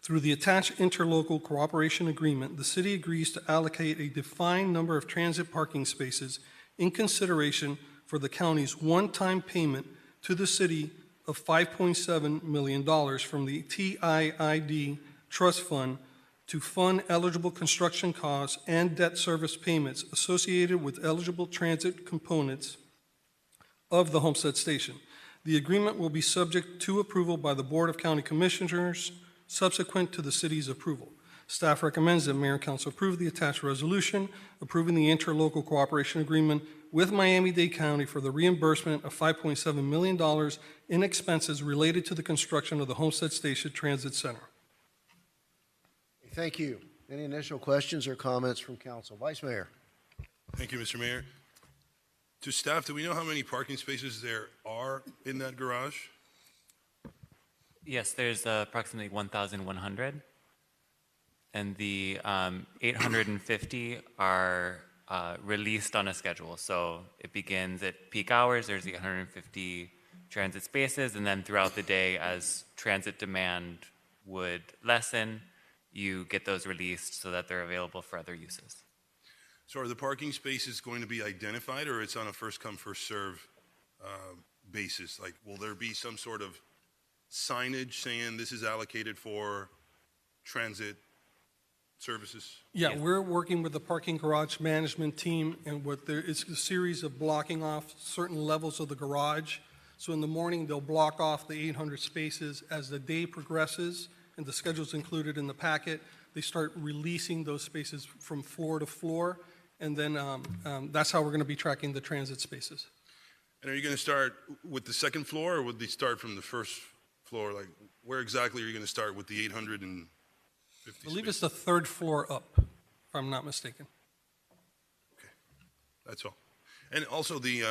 Through the attached interlocal cooperation agreement, the city agrees to allocate a defined number of transit parking spaces in consideration for the county's one-time payment to the city of $5.7 million from the TIID Trust Fund to fund eligible construction costs and debt service payments associated with eligible transit components of the Homestead Station. The agreement will be subject to approval by the Board of County Commissioners subsequent to the city's approval. Staff recommends that Mayor and Council approve the attached resolution approving the interlocal cooperation agreement with Miami-Dade County for the reimbursement of $5.7 million in expenses related to the construction of the Homestead Station Transit Center. Thank you. Any initial questions or comments from council? Vice Mayor? Thank you, Mr. Mayor. To staff, do we know how many parking spaces there are in that garage? Yes, there's approximately 1,100, and the 850 are released on a schedule. So it begins at peak hours, there's the 150 transit spaces, and then throughout the day as transit demand would lessen, you get those released so that they're available for other uses. So are the parking spaces going to be identified, or it's on a first-come, first-serve basis? Like, will there be some sort of signage saying this is allocated for transit services? Yeah, we're working with the parking garage management team, and it's a series of blocking off certain levels of the garage. So in the morning, they'll block off the 800 spaces. As the day progresses, and the schedule's included in the packet, they start releasing those spaces from floor to floor, and then that's how we're going to be tracking the transit spaces. And are you going to start with the second floor, or would they start from the first floor? Like, where exactly are you going to start with the 850 I believe it's the third floor up, if I'm not mistaken. Okay, that's all. And also the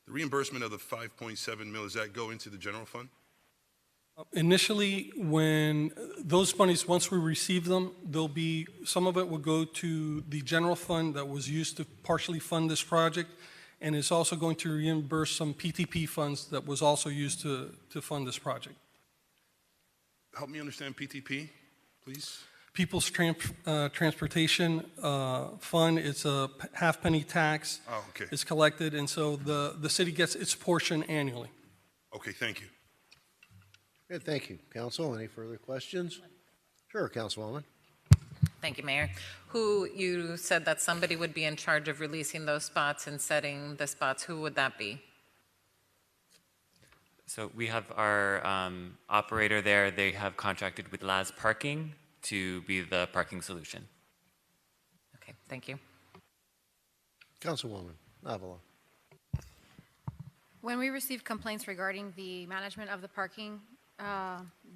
reimbursement of the 5.7 mil, does that go into the general fund? Initially, when those monies, once we receive them, some of it will go to the general fund that was used to partially fund this project, and it's also going to reimburse some PTP funds that was also used to fund this project. Help me understand PTP, please. People's Transportation Fund, it's a half-penny tax. Oh, okay. It's collected, and so the city gets its portion annually. Okay, thank you. Good, thank you. Council, any further questions? Sure, Councilwoman. Thank you, Mayor. You said that somebody would be in charge of releasing those spots and setting the spots. Who would that be? So we have our operator there. They have contracted with Laz Parking to be the parking solution. Okay, thank you. Councilwoman Avila. When we receive complaints regarding the management of the parking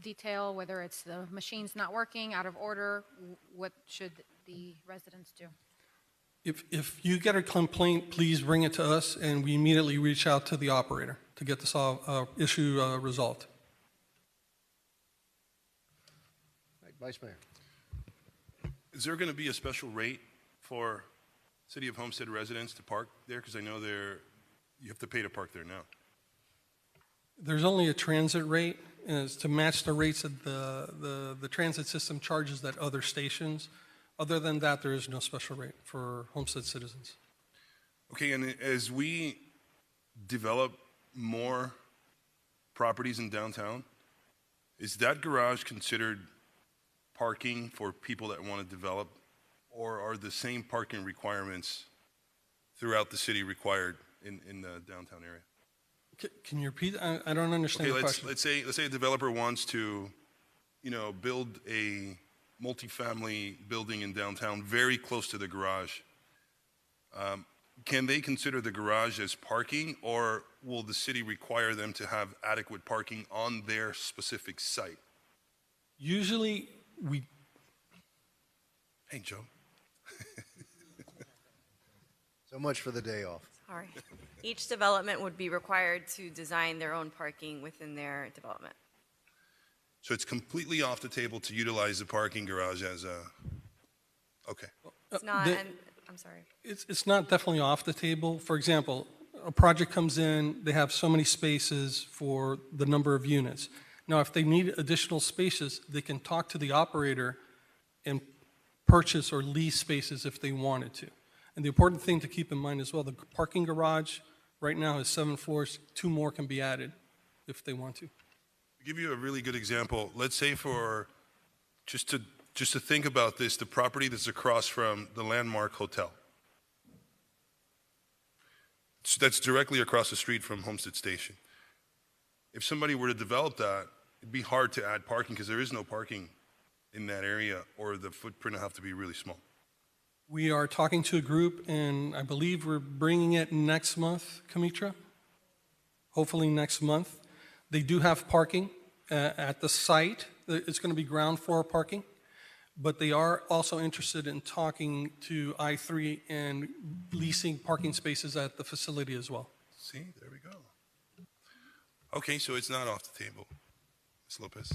detail, whether it's the machines not working, out of order, what should the residents do? If you get a complaint, please bring it to us, and we immediately reach out to the operator to get the issue resolved. Vice Mayor. Is there going to be a special rate for City of Homestead residents to park there? Because I know you have to pay to park there now. There's only a transit rate, and it's to match the rates that the transit system charges at other stations. Other than that, there is no special rate for Homestead citizens. Okay, and as we develop more properties in downtown, is that garage considered parking for people that want to develop, or are the same parking requirements throughout the city required in the downtown area? Can you repeat? I don't understand the question. Let's say a developer wants to, build a multifamily building in downtown very close to the garage. can they consider the garage as parking, or will the city require them to have adequate parking on their specific site? Usually, we, Hey, Joe. So much for the day off. Sorry. Each development would be required to design their own parking within their development. So it's completely off the table to utilize the parking garage as a, okay. It's not, the- and, I'm sorry. it's not definitely off the table. For example, a project comes in, they have so many spaces for the number of units. Now, if they need additional spaces, they can talk to the operator and purchase or lease spaces if they wanted to. And the important thing to keep in mind as well, the parking garage right now has 7 floors, 2 more can be added if they want to. To give you a really good example, let's say for, just to think about this, the property that's across from the Landmark Hotel. That's directly across the street from Homestead Station. If somebody were to develop that, it'd be hard to add parking because there is no parking in that area, or the footprint will have to be really small. We are talking to a group, and I believe we're bringing it next month, Kamitra? Hopefully next month. They do have parking at the site. It's going to be ground floor parking, but they are also interested in talking to I3 and leasing parking spaces at the facility as well. See, there we go. Okay, so it's not off the table, Ms. Lopez.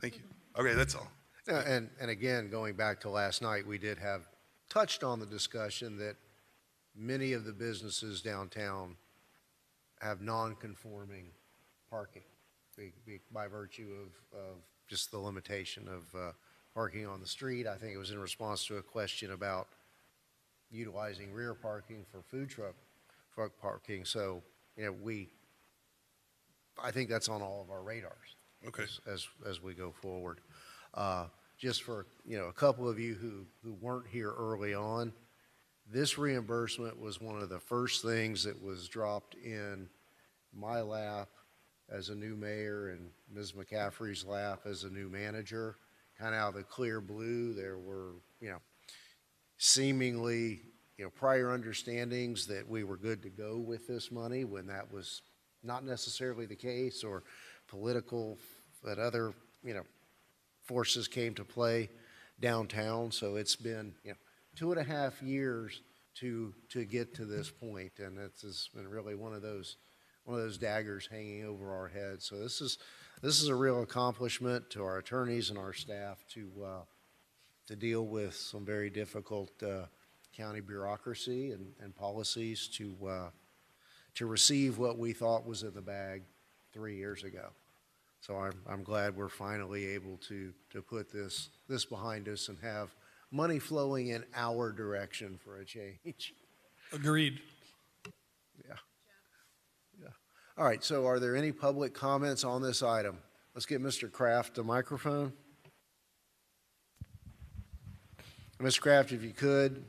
Thank you. Okay, that's all. And again, going back to last night, we did have touched on the discussion that many of the businesses downtown have non-conforming parking by virtue of just the limitation of parking on the street. I think it was in response to a question about utilizing rear parking for food truck parking. So, you know, I think that's on all of our radars. Okay. As we go forward. Just for, you know, a couple of you who weren't here early on, this reimbursement was one of the first things that was dropped in my lap as a new mayor and Ms. McCaffrey's lap as a new manager. Kind of out of the clear blue, there were, you know, seemingly, you know, prior understandings that we were good to go with this money when that was not necessarily the case, or political, that other, you know, forces came to play downtown. So it's been, you know, 2.5 years to get to this point, and it's been really one of those daggers hanging over our heads. So this is a real accomplishment to our attorneys and our staff to deal with some very difficult county bureaucracy and policies to receive what we thought was in the bag 3 years ago. So I'm glad we're finally able to put this behind us and have money flowing in our direction for a change. Agreed. Yeah. Yeah. All right, so are there any public comments on this item? Let's get Mr. Kraft the microphone. Mr. Kraft, if you could,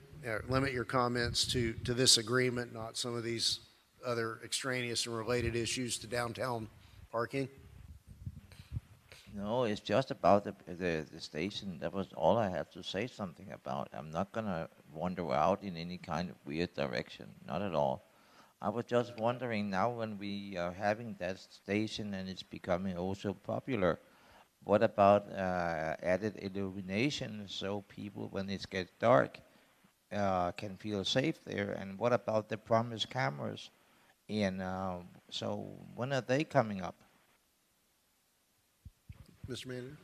limit your comments to this agreement, not some of these other extraneous and related issues to downtown parking. No, it's just about the station. That was all I have to say something about. I'm not going to wander out in any kind of weird direction, not at all. I was just wondering now when we are having that station and it's becoming also popular, what about added illumination so people, when it gets dark, can feel safe there? And what about the promised cameras? And so when are they coming up? Mr. Manager?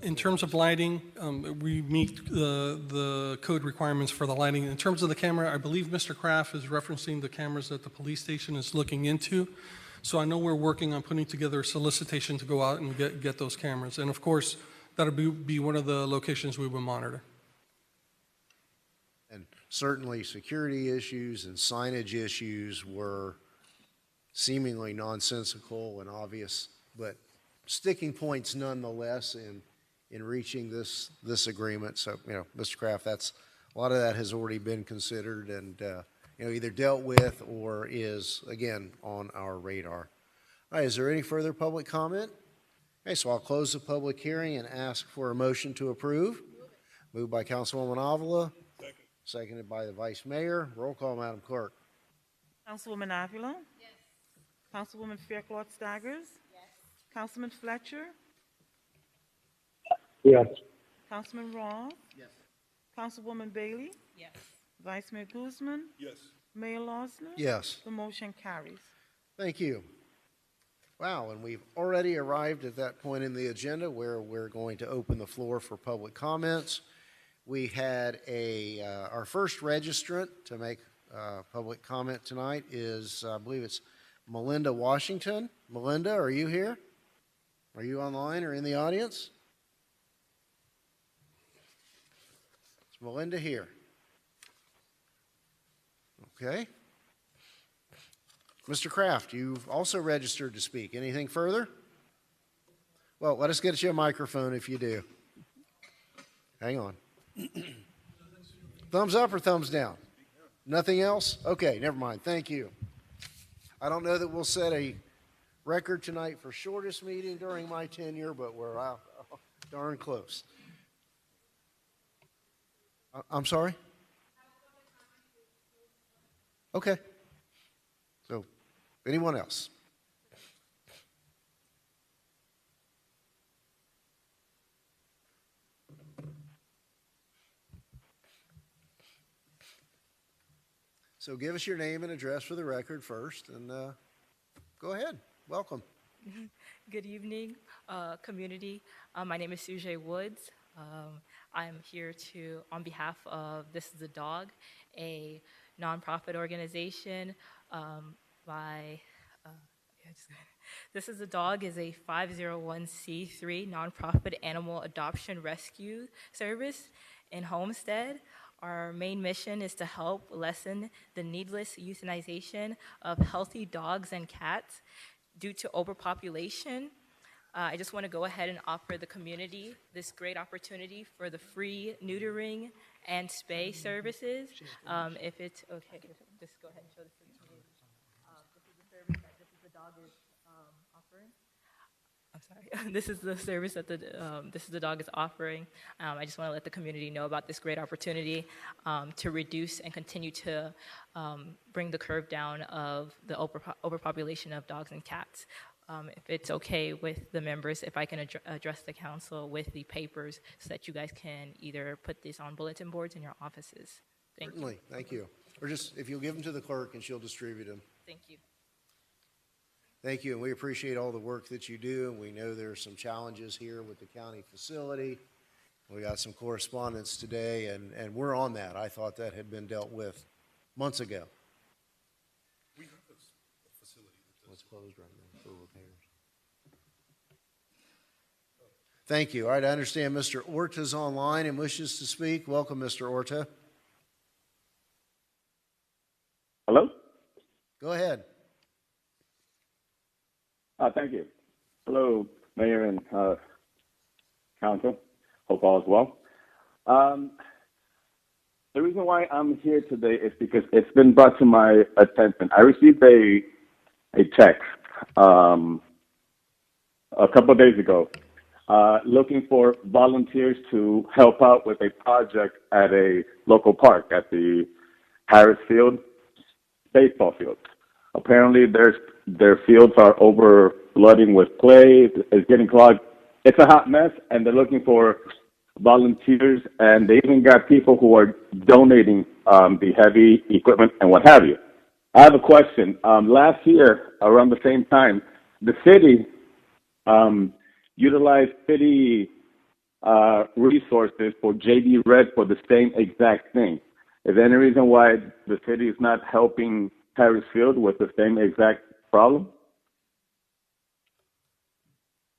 In terms of lighting, we meet the code requirements for the lighting. In terms of the camera, I believe Mr. Kraft is referencing the cameras that the police station is looking into. So I know we're working on putting together a solicitation to go out and get those cameras. And of course, that'll be one of the locations we will monitor. And certainly security issues and signage issues were seemingly nonsensical and obvious, but sticking points nonetheless in reaching this agreement. So, you know, Mr. Kraft, a lot of that has already been considered and, you know, either dealt with or is, again, on our radar. All right, is there any further public comment? Okay, so I'll close the public hearing and ask for a motion to approve. Moved by Councilwoman Avila, seconded by the Vice Mayor. Roll call, Madam Clerk. Councilwoman Avila? Yes. Councilwoman Faircloth Staggers? Yes. Councilman Fletcher? Yes. Councilman Ross? Yes. Councilwoman Bailey? Yes. Vice Mayor Guzman? Yes. Mayor Losner? Yes. The motion carries. Thank you. Wow, and we've already arrived at that point in the agenda where we're going to open the floor for public comments. We had our first registrant to make public comment tonight is, I believe it's Melinda Washington. Melinda, are you here? Are you online or in the audience? Is Melinda here? Okay. Mr. Kraft, you've also registered to speak. Anything further? Well, let us get you a microphone if you do. Hang on. Thumbs up or thumbs down? Nothing else? Okay, never mind. Thank you. I don't know that we'll set a record tonight for shortest meeting during my tenure, but we're darn close. I'm sorry? Okay. So, anyone else? So give us your name and address for the record first, and go ahead. Welcome. Good evening, community. My name is Sujay Woods. I'm here on behalf of This Is a Dog, a nonprofit organization This Is a Dog is a 501c3 nonprofit animal adoption rescue service in Homestead. Our main mission is to help lessen the needless euthanization of healthy dogs and cats due to overpopulation. I just want to go ahead and offer the community this great opportunity for the free neutering and spay services. If it's okay, just go ahead and show this to the community. This is the service that This Is a Dog is offering. I'm sorry. This is the service that This Is a Dog is offering. I just want to let the community know about this great opportunity to reduce and continue to bring the curve down of the overpopulation of dogs and cats. If it's okay with the members, if I can address the council with the papers so that you guys can either put this on bulletin boards in your offices. Thank Certainly. you. Thank you. Or just, if you'll give them to the clerk and she'll distribute them. Thank you. Thank you, and we appreciate all the work that you do, and we know there are some challenges here with the county facility. We got some correspondence today, and we're on that. I thought that had been dealt with months ago. We have a facility that does. It's closed right now for repairs. Thank you. All right, I understand Mr. Orta's online and wishes to speak. Welcome, Mr. Orta. Hello? Go ahead. Thank you. Hello, Mayor and Council. Hope all is well. The reason why I'm here today is because it's been brought to my attention. I received a text a couple of days ago looking for volunteers to help out with a project at a local park at the Harris Field baseball field. Apparently, their fields are over flooding with clay. It's getting clogged. It's a hot mess, and they're looking for volunteers, and they even got people who are donating the heavy equipment and what have you. I have a question. Last year, around the same time, the city utilized city resources for JD Red for the same exact thing. Is there any reason why the city is not helping Harris Field with the same exact problem?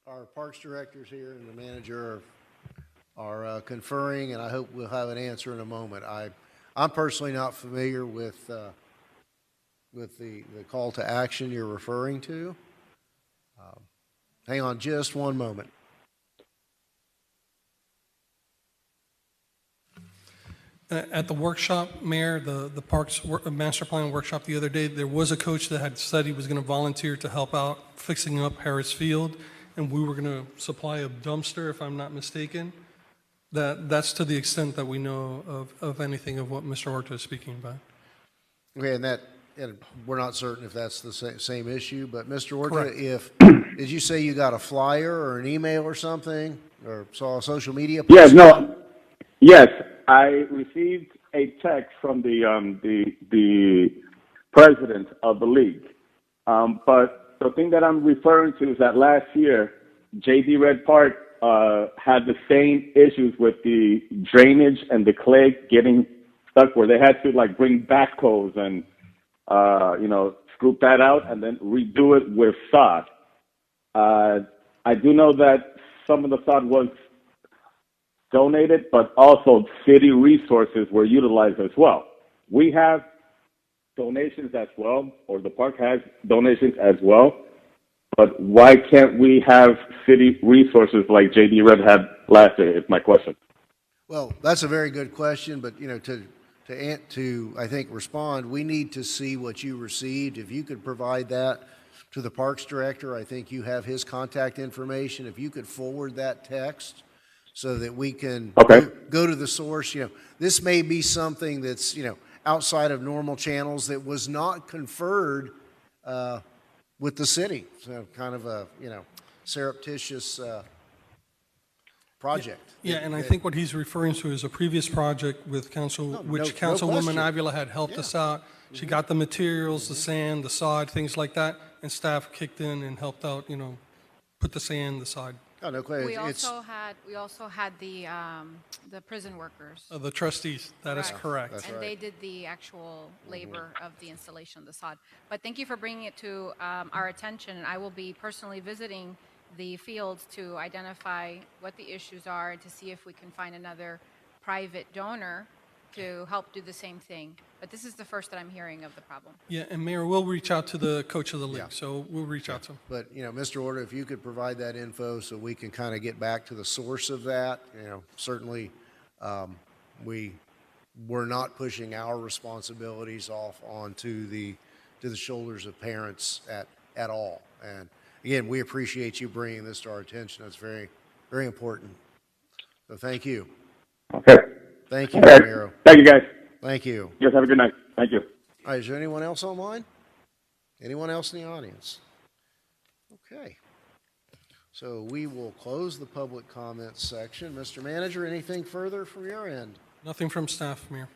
Our parks directors here and the manager are conferring, and I hope we'll have an answer in a moment. I'm personally not familiar with the call to action you're referring to. Hang on just one moment. At the workshop, Mayor, the Parks Master Plan workshop the other day, there was a coach that had said he was going to volunteer to help out fixing up Harris Field, and we were going to supply a dumpster, if I'm not mistaken. That's to the extent that we know of anything of what Mr. Horta is speaking about. Okay, and we're not certain if that's the same issue, but Mr. Horta, Correct. did you say you got a flyer or an email or something, or saw a social media Yes, post? no, yes, I received a text from the president of the league. But the thing that I'm referring to is that last year, J.D. Red Park had the same issues with the drainage and the clay getting stuck, where they had to like bring backhoes and scoop that out and then redo it with sod. I do know that some of the sod was donated, but also city resources were utilized as well. We have donations as well, or the park has donations as well, but why can't we have city resources like J.D. Red had last year, is my question. Well, that's a very good question, but to I think respond, we need to see what you received. If you could provide that to the Parks Director, I think you have his contact information. If you could forward that text so that we can go to the source. This may be something that's outside of normal channels that was not conferred with the city. So kind of a surreptitious project. Yeah, and I think what he's referring to is a previous project with Councilwoman Avila had helped us out. She got the materials, the sand, the sod, things like that, and staff kicked in and helped out, put the sand, the sod. Oh, no question. We also had the prison workers. The trustees, that is correct. That's they did the actual labor of the installation of the sod. But thank you for bringing it to our attention. And I will be personally visiting the fields to identify what the issues are and to see if we can find another private donor to help do the same thing. But this is the first that I'm hearing of the problem. Yeah, and Mayor, we'll reach out to the coach of the league, so we'll reach out to him. But, Mr. Horta, if you could provide that info so we can kind of get back to the source of that, certainly we're not pushing our responsibilities off onto the shoulders of parents at all. And again, we appreciate you bringing this to our attention. It's very, very important. So thank you. Okay. Thank you, Okay. Ramiro. Thank you, guys. Thank you. You guys have a good night. Thank you. All right, is there anyone else online? Anyone else in the audience? Okay. So we will close the public comments section. Mr. Manager, anything further from your end? Nothing from staff, Mayor.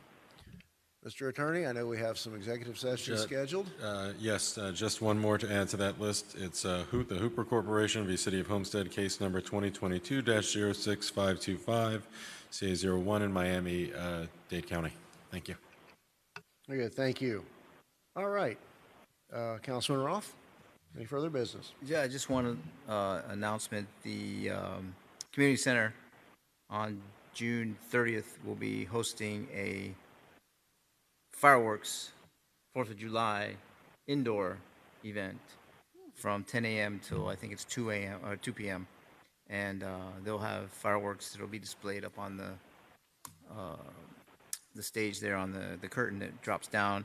Mr. Attorney, I know we have some executive sessions scheduled. Yes, just one more to add to that list. It's the Hooper Corporation v. City of Homestead, case number 2022-06525, CA01 in Miami-Dade County. Thank you. Very good, thank you. All right, Councilman Roth, any further business? Yeah, I just want an announcement. The community center on June 30th will be hosting a fireworks 4th of July indoor event from 10 a.m. till I think it's 2 a.m. or 2 p.m. And they'll have fireworks that'll be displayed up on the stage there on the curtain that drops down.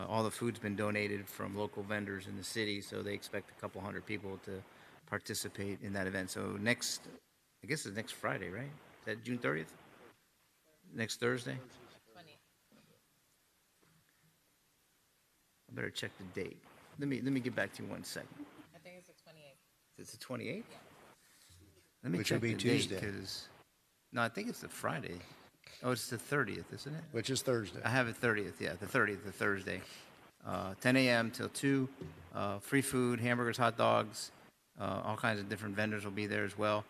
All the food's been donated from local vendors in the city, so they expect a couple hundred people to participate in that event. So I guess it's next Friday, right? Is that June 30th? Next Thursday? I better check the date. Let me get back to you 1 second. I think it's the 28th. It's the 28th? Let me Which check would be the Tuesday. date, 'cause no, I think it's the Friday. Oh, it's the 30th, isn't it? Which is Thursday. I have it 30th, yeah, the 30th, the Thursday. 10 a.m. till 2, free food, hamburgers, hot dogs, all kinds of different vendors will be there as well.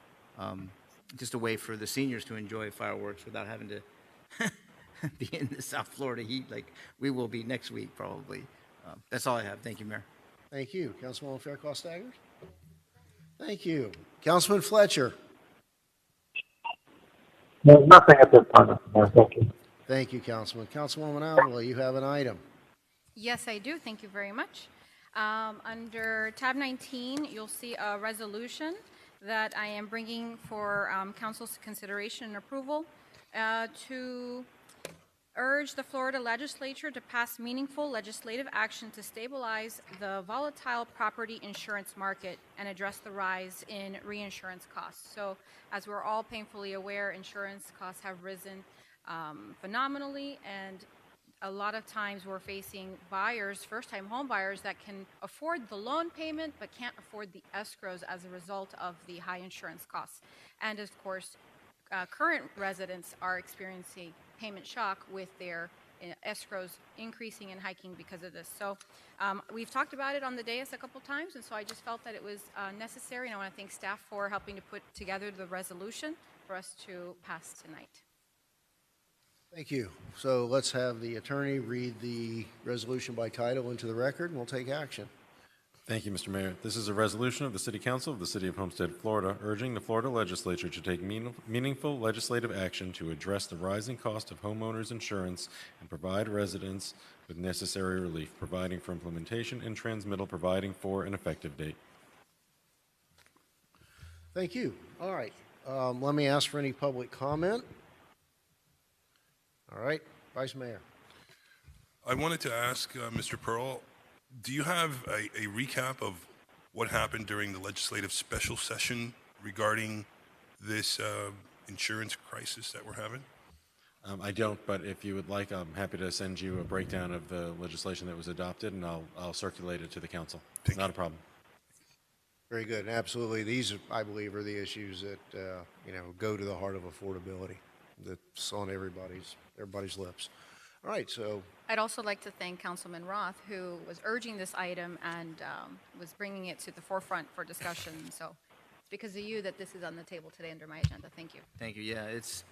Just a way for the seniors to enjoy fireworks without having to be in the South Florida heat like we will be next week probably. That's all I have. Thank you, Mayor. Thank you. Councilwoman Fairclough-Staggers? Thank you. Councilman Fletcher? No, nothing at this time, Mr. Mayor. Thank you. Thank you, Councilman. Councilwoman Avila, you have an item. Yes, I do. Thank you very much. Under tab 19, you'll see a resolution that I am bringing for council's consideration and approval to urge the Florida legislature to pass meaningful legislative action to stabilize the volatile property insurance market and address the rise in reinsurance costs. So, as we're all painfully aware, insurance costs have risen phenomenally, and a lot of times we're facing buyers, first-time home buyers, that can afford the loan payment but can't afford the escrows as a result of the high insurance costs. And of course, current residents are experiencing payment shock with their escrows increasing and hiking because of this. So we've talked about it on the dais a couple times, and so I just felt that it was necessary, and I want to thank staff for helping to put together the resolution for us to pass tonight. Thank you. So let's have the attorney read the resolution by title into the record, and we'll take action. Thank you, Mr. Mayor. This is a resolution of the City Council of the City of Homestead, Florida, urging the Florida Legislature to take meaningful legislative action to address the rising cost of homeowners insurance and provide residents with necessary relief, providing for implementation and transmittal, providing for an effective date. Thank you. All right. Let me ask for any public comment. All right, Vice Mayor. I wanted to ask Mr. Pearl, do you have a recap of what happened during the legislative special session regarding this insurance crisis that we're having? I don't, but if you would like, I'm happy to send you a breakdown of the legislation that was adopted, and I'll circulate it to the council. Not a problem. Very good. And absolutely, these, I believe, are the issues that go to the heart of affordability. That's on everybody's lips. All right, so I'd also like to thank Councilman Roth, who was urging this item and was bringing it to the forefront for discussion. So it's because of you that this is on the table today under my agenda. Thank you. Thank you. Yeah, it's,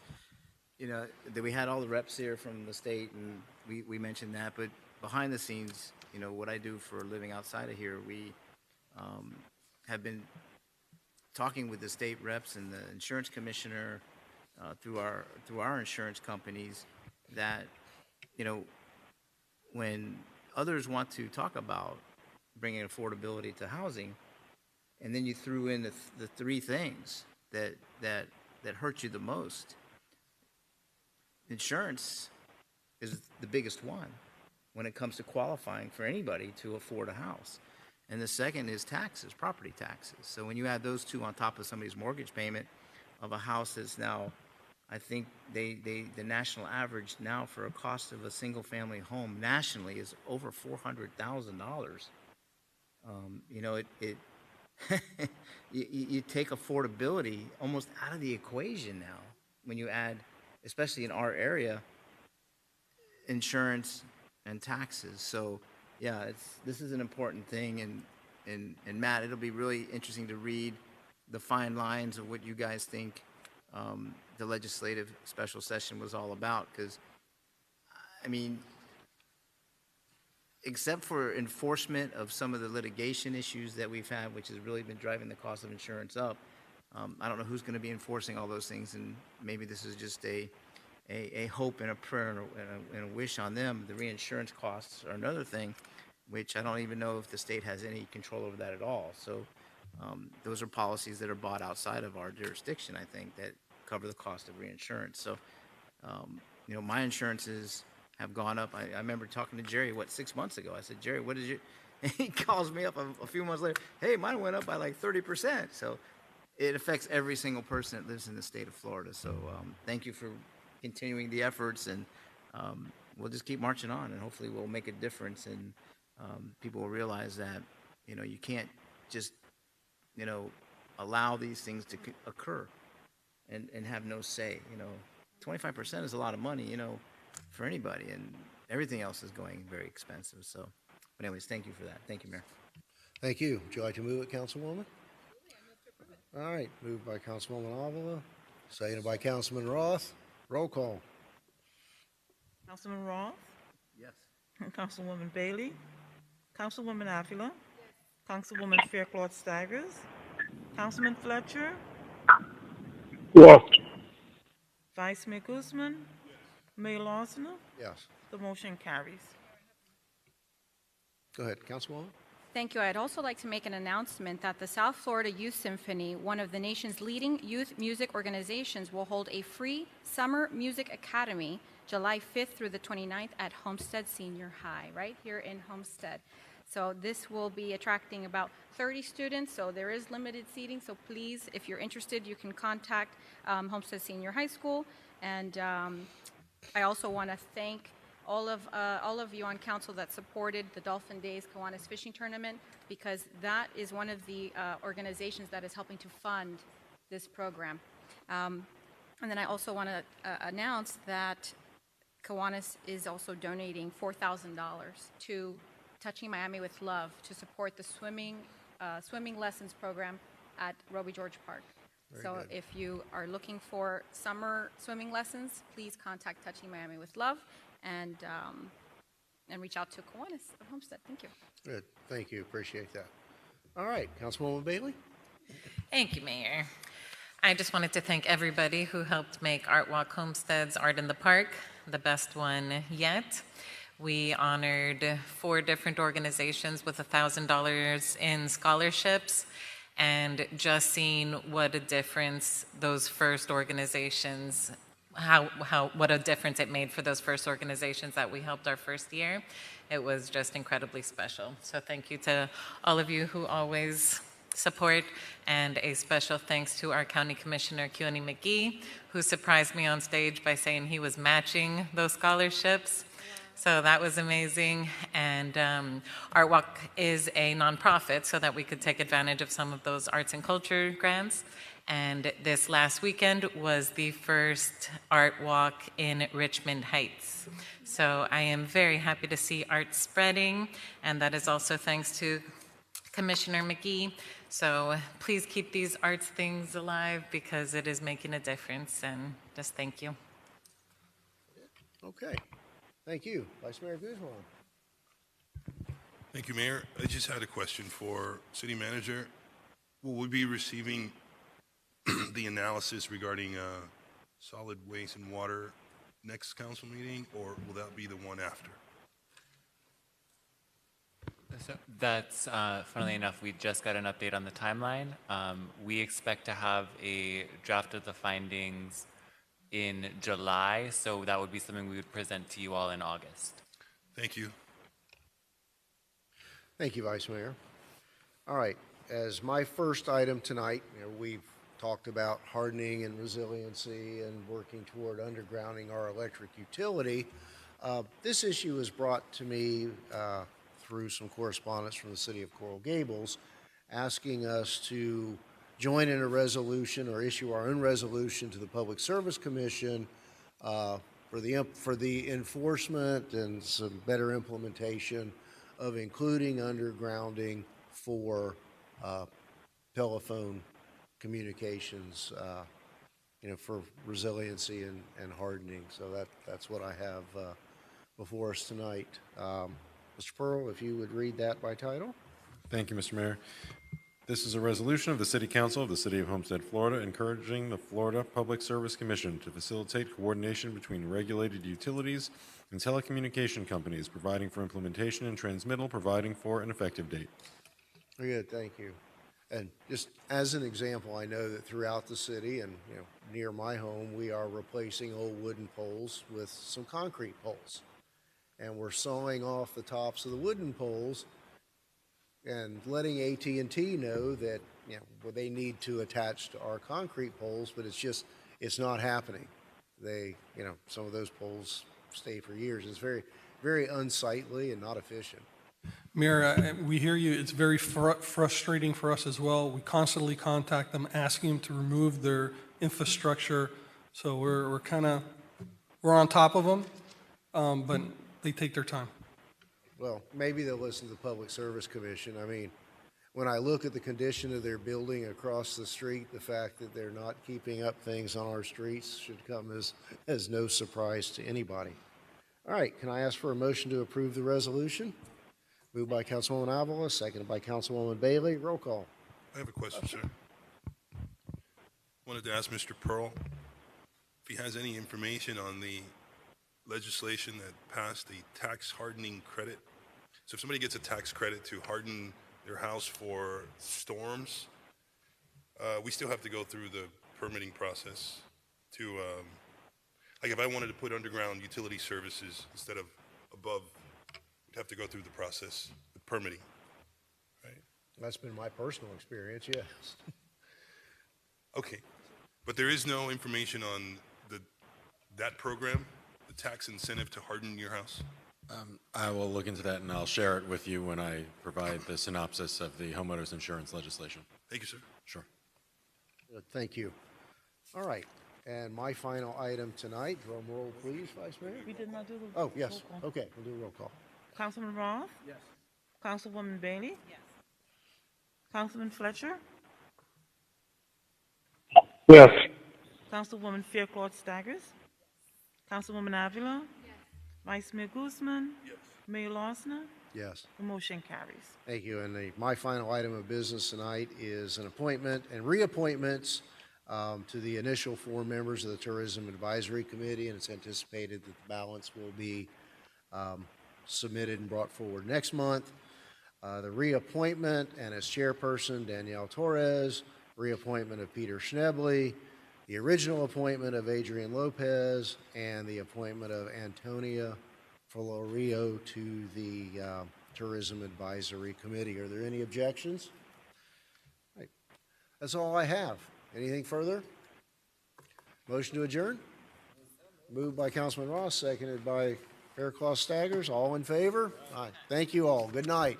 that we had all the reps here from the state, and we mentioned that, but behind the scenes, what I do for a living outside of here, we have been talking with the state reps and the insurance commissioner through our insurance companies that, when others want to talk about bringing affordability to housing, and then you threw in the three things that hurt you the most, insurance is the biggest one when it comes to qualifying for anybody to afford a house. And the second is taxes, property taxes. So when you add those two on top of somebody's mortgage payment of a house that's now, I think the national average now for a cost of a single-family home nationally is over $400,000. You take affordability almost out of the equation now when you add, especially in our area, insurance and taxes. So yeah, this is an important thing, and Matt, it'll be really interesting to read the fine lines of what you guys think the legislative special session was all about, because, except for enforcement of some of the litigation issues that we've had, which has really been driving the cost of insurance up, I don't know who's going to be enforcing all those things, and maybe this is just a hope and a prayer and a wish on them. The reinsurance costs are another thing, which I don't even know if the state has any control over that at all. So those are policies that are bought outside of our jurisdiction, I think, that cover the cost of reinsurance. So, my insurances have gone up. I remember talking to Jerry, 6 months ago. I said, Jerry, what did you... He calls me up a few months later. Hey, mine went up by like 30%. So it affects every single person that lives in the state of Florida. So thank you for continuing the efforts, and we'll just keep marching on, and hopefully we'll make a difference, and people will realize that, you can't just, allow these things to occur and have no say. 25% is a lot of money, for anybody, and everything else is going very expensive. So, but anyways, thank you for that. Thank you, Mayor. thank you. Would you like to move it, Councilwoman? All right, moved by Councilwoman Avila, seconded by Councilman Roth. Roll call. Councilman Roth? Yes. Councilwoman Bailey? Councilwoman Avila? Councilwoman Faircloth-Staggers? Councilman Fletcher? Yes. Vice Mayor Guzman? Mayor Lawson? Yes. The motion carries. Go ahead, Councilwoman. Thank you. I'd also like to make an announcement that the South Florida Youth Symphony, one of the nation's leading youth music organizations, will hold a free Summer Music Academy July 5th through the 29th at Homestead Senior High, right here in Homestead. So this will be attracting about 30 students, so there is limited seating. So please, if you're interested, you can contact Homestead Senior High School. And I also want to thank all of you on council that supported the Dolphin Days Kiwanis Fishing Tournament, because that is one of the organizations that is helping to fund this program. And then I also want to announce that Kiwanis is also donating $4,000 to Touching Miami with Love to support the swimming lessons program at Roby George Park. So if you are looking for summer swimming lessons, please contact Touching Miami with Love and reach out to Kiwanis of Homestead. Thank you. Good. Thank you. Appreciate that. All right, Councilwoman Bailey. Thank you, Mayor. I just wanted to thank everybody who helped make Art Walk Homestead's Art in the Park the best one yet. We honored 4 different organizations with $1,000 in scholarships, and just seeing what a difference those first organizations, what a difference it made for those first organizations that we helped our first year. It was just incredibly special. So thank you to all of you who always support, and a special thanks to our County Commissioner, Keone McGee, who surprised me on stage by saying he was matching those scholarships. So that was amazing. And Art Walk is a nonprofit so that we could take advantage of some of those arts and culture grants. And this last weekend was the first Art Walk in Richmond Heights. So I am very happy to see art spreading, and that is also thanks to Commissioner McGee. So please keep these arts things alive because it is making a difference, and just thank you. Okay. Thank you. Vice Mayor Guzman. Thank you, Mayor. I just had a question for City Manager. Will we be receiving the analysis regarding solid waste and water next council meeting, or will that be the one after? So that's, funnily enough, we just got an update on the timeline. We expect to have a draft of the findings in July, so that would be something we would present to you all in August. Thank you. Thank you, Vice Mayor. All right, as my first item tonight, we've talked about hardening and resiliency and working toward undergrounding our electric utility. This issue was brought to me through some correspondence from the city of Coral Gables, asking us to join in a resolution or issue our own resolution to the Public Service Commission for the enforcement and some better implementation of including undergrounding for telephone communications, for resiliency and hardening. So that's what I have before us tonight. Mr. Pearl, if you would read that by title. Thank you, Mr. Mayor. This is a resolution of the City Council of the City of Homestead, Florida, encouraging the Florida Public Service Commission to facilitate coordination between regulated utilities and telecommunication companies, providing for implementation and transmittal, providing for an effective date. Very good, thank you. And just as an example, I know that throughout the city and near my home, we are replacing old wooden poles with some concrete poles. And we're sawing off the tops of the wooden poles and letting AT&T know that they need to attach to our concrete poles, but it's not happening. They, some of those poles stay for years. It's very, very unsightly and not efficient. Mayor, we hear you. It's very frustrating for us as well. We constantly contact them, asking them to remove their infrastructure. So we're on top of them, but they take their time. Well, maybe they'll listen to the Public Service Commission. I mean, when I look at the condition of their building across the street, the fact that they're not keeping up things on our streets should come as no surprise to anybody. All right, can I ask for a motion to approve the resolution? Moved by Councilwoman Avila, seconded by Councilwoman Bailey. Roll call. I have a question, sir. Wanted to ask Mr. Pearl if he has any information on the legislation that passed the tax hardening credit So if somebody gets a tax credit to harden their house for storms, we still have to go through the permitting process to, like if I wanted to put underground utility services instead of above, we'd have to go through the process with permitting, right? That's been my personal experience, yes. Okay, but there is no information on that program, the tax incentive to harden your house? I will look into that and I'll share it with you when I provide the synopsis of the homeowners insurance legislation. Thank you, sir. Sure. Thank you. All right, and my final item tonight, drum roll please, Vice Mayor. We did not do the. Oh, yes, roll call. okay, we'll do a roll call. Councilman Roth? Yes. Councilwoman Bailey? Yes. Councilman Fletcher? Yes. Councilwoman Fairclough Staggers? Councilwoman Avila? Yes. Vice Mayor Guzman? Yes. Mayor Losner? Yes. The motion carries. Thank you. And my final item of business tonight is an appointment and reappointments to the initial 4 members of the Tourism Advisory Committee, and it's anticipated that the balance will be submitted and brought forward next month. The reappointment, and as chairperson, Danielle Torres, reappointment of Peter Schnebley, the original appointment of Adrian Lopez, and the appointment of Antonia Florio to the Tourism Advisory Committee. Are there any objections? Right. That's all I have. Anything further? Motion to adjourn? Moved by Councilman Ross, seconded by Fairclough Staggers. All in favor? Aye. Thank you all. Good night.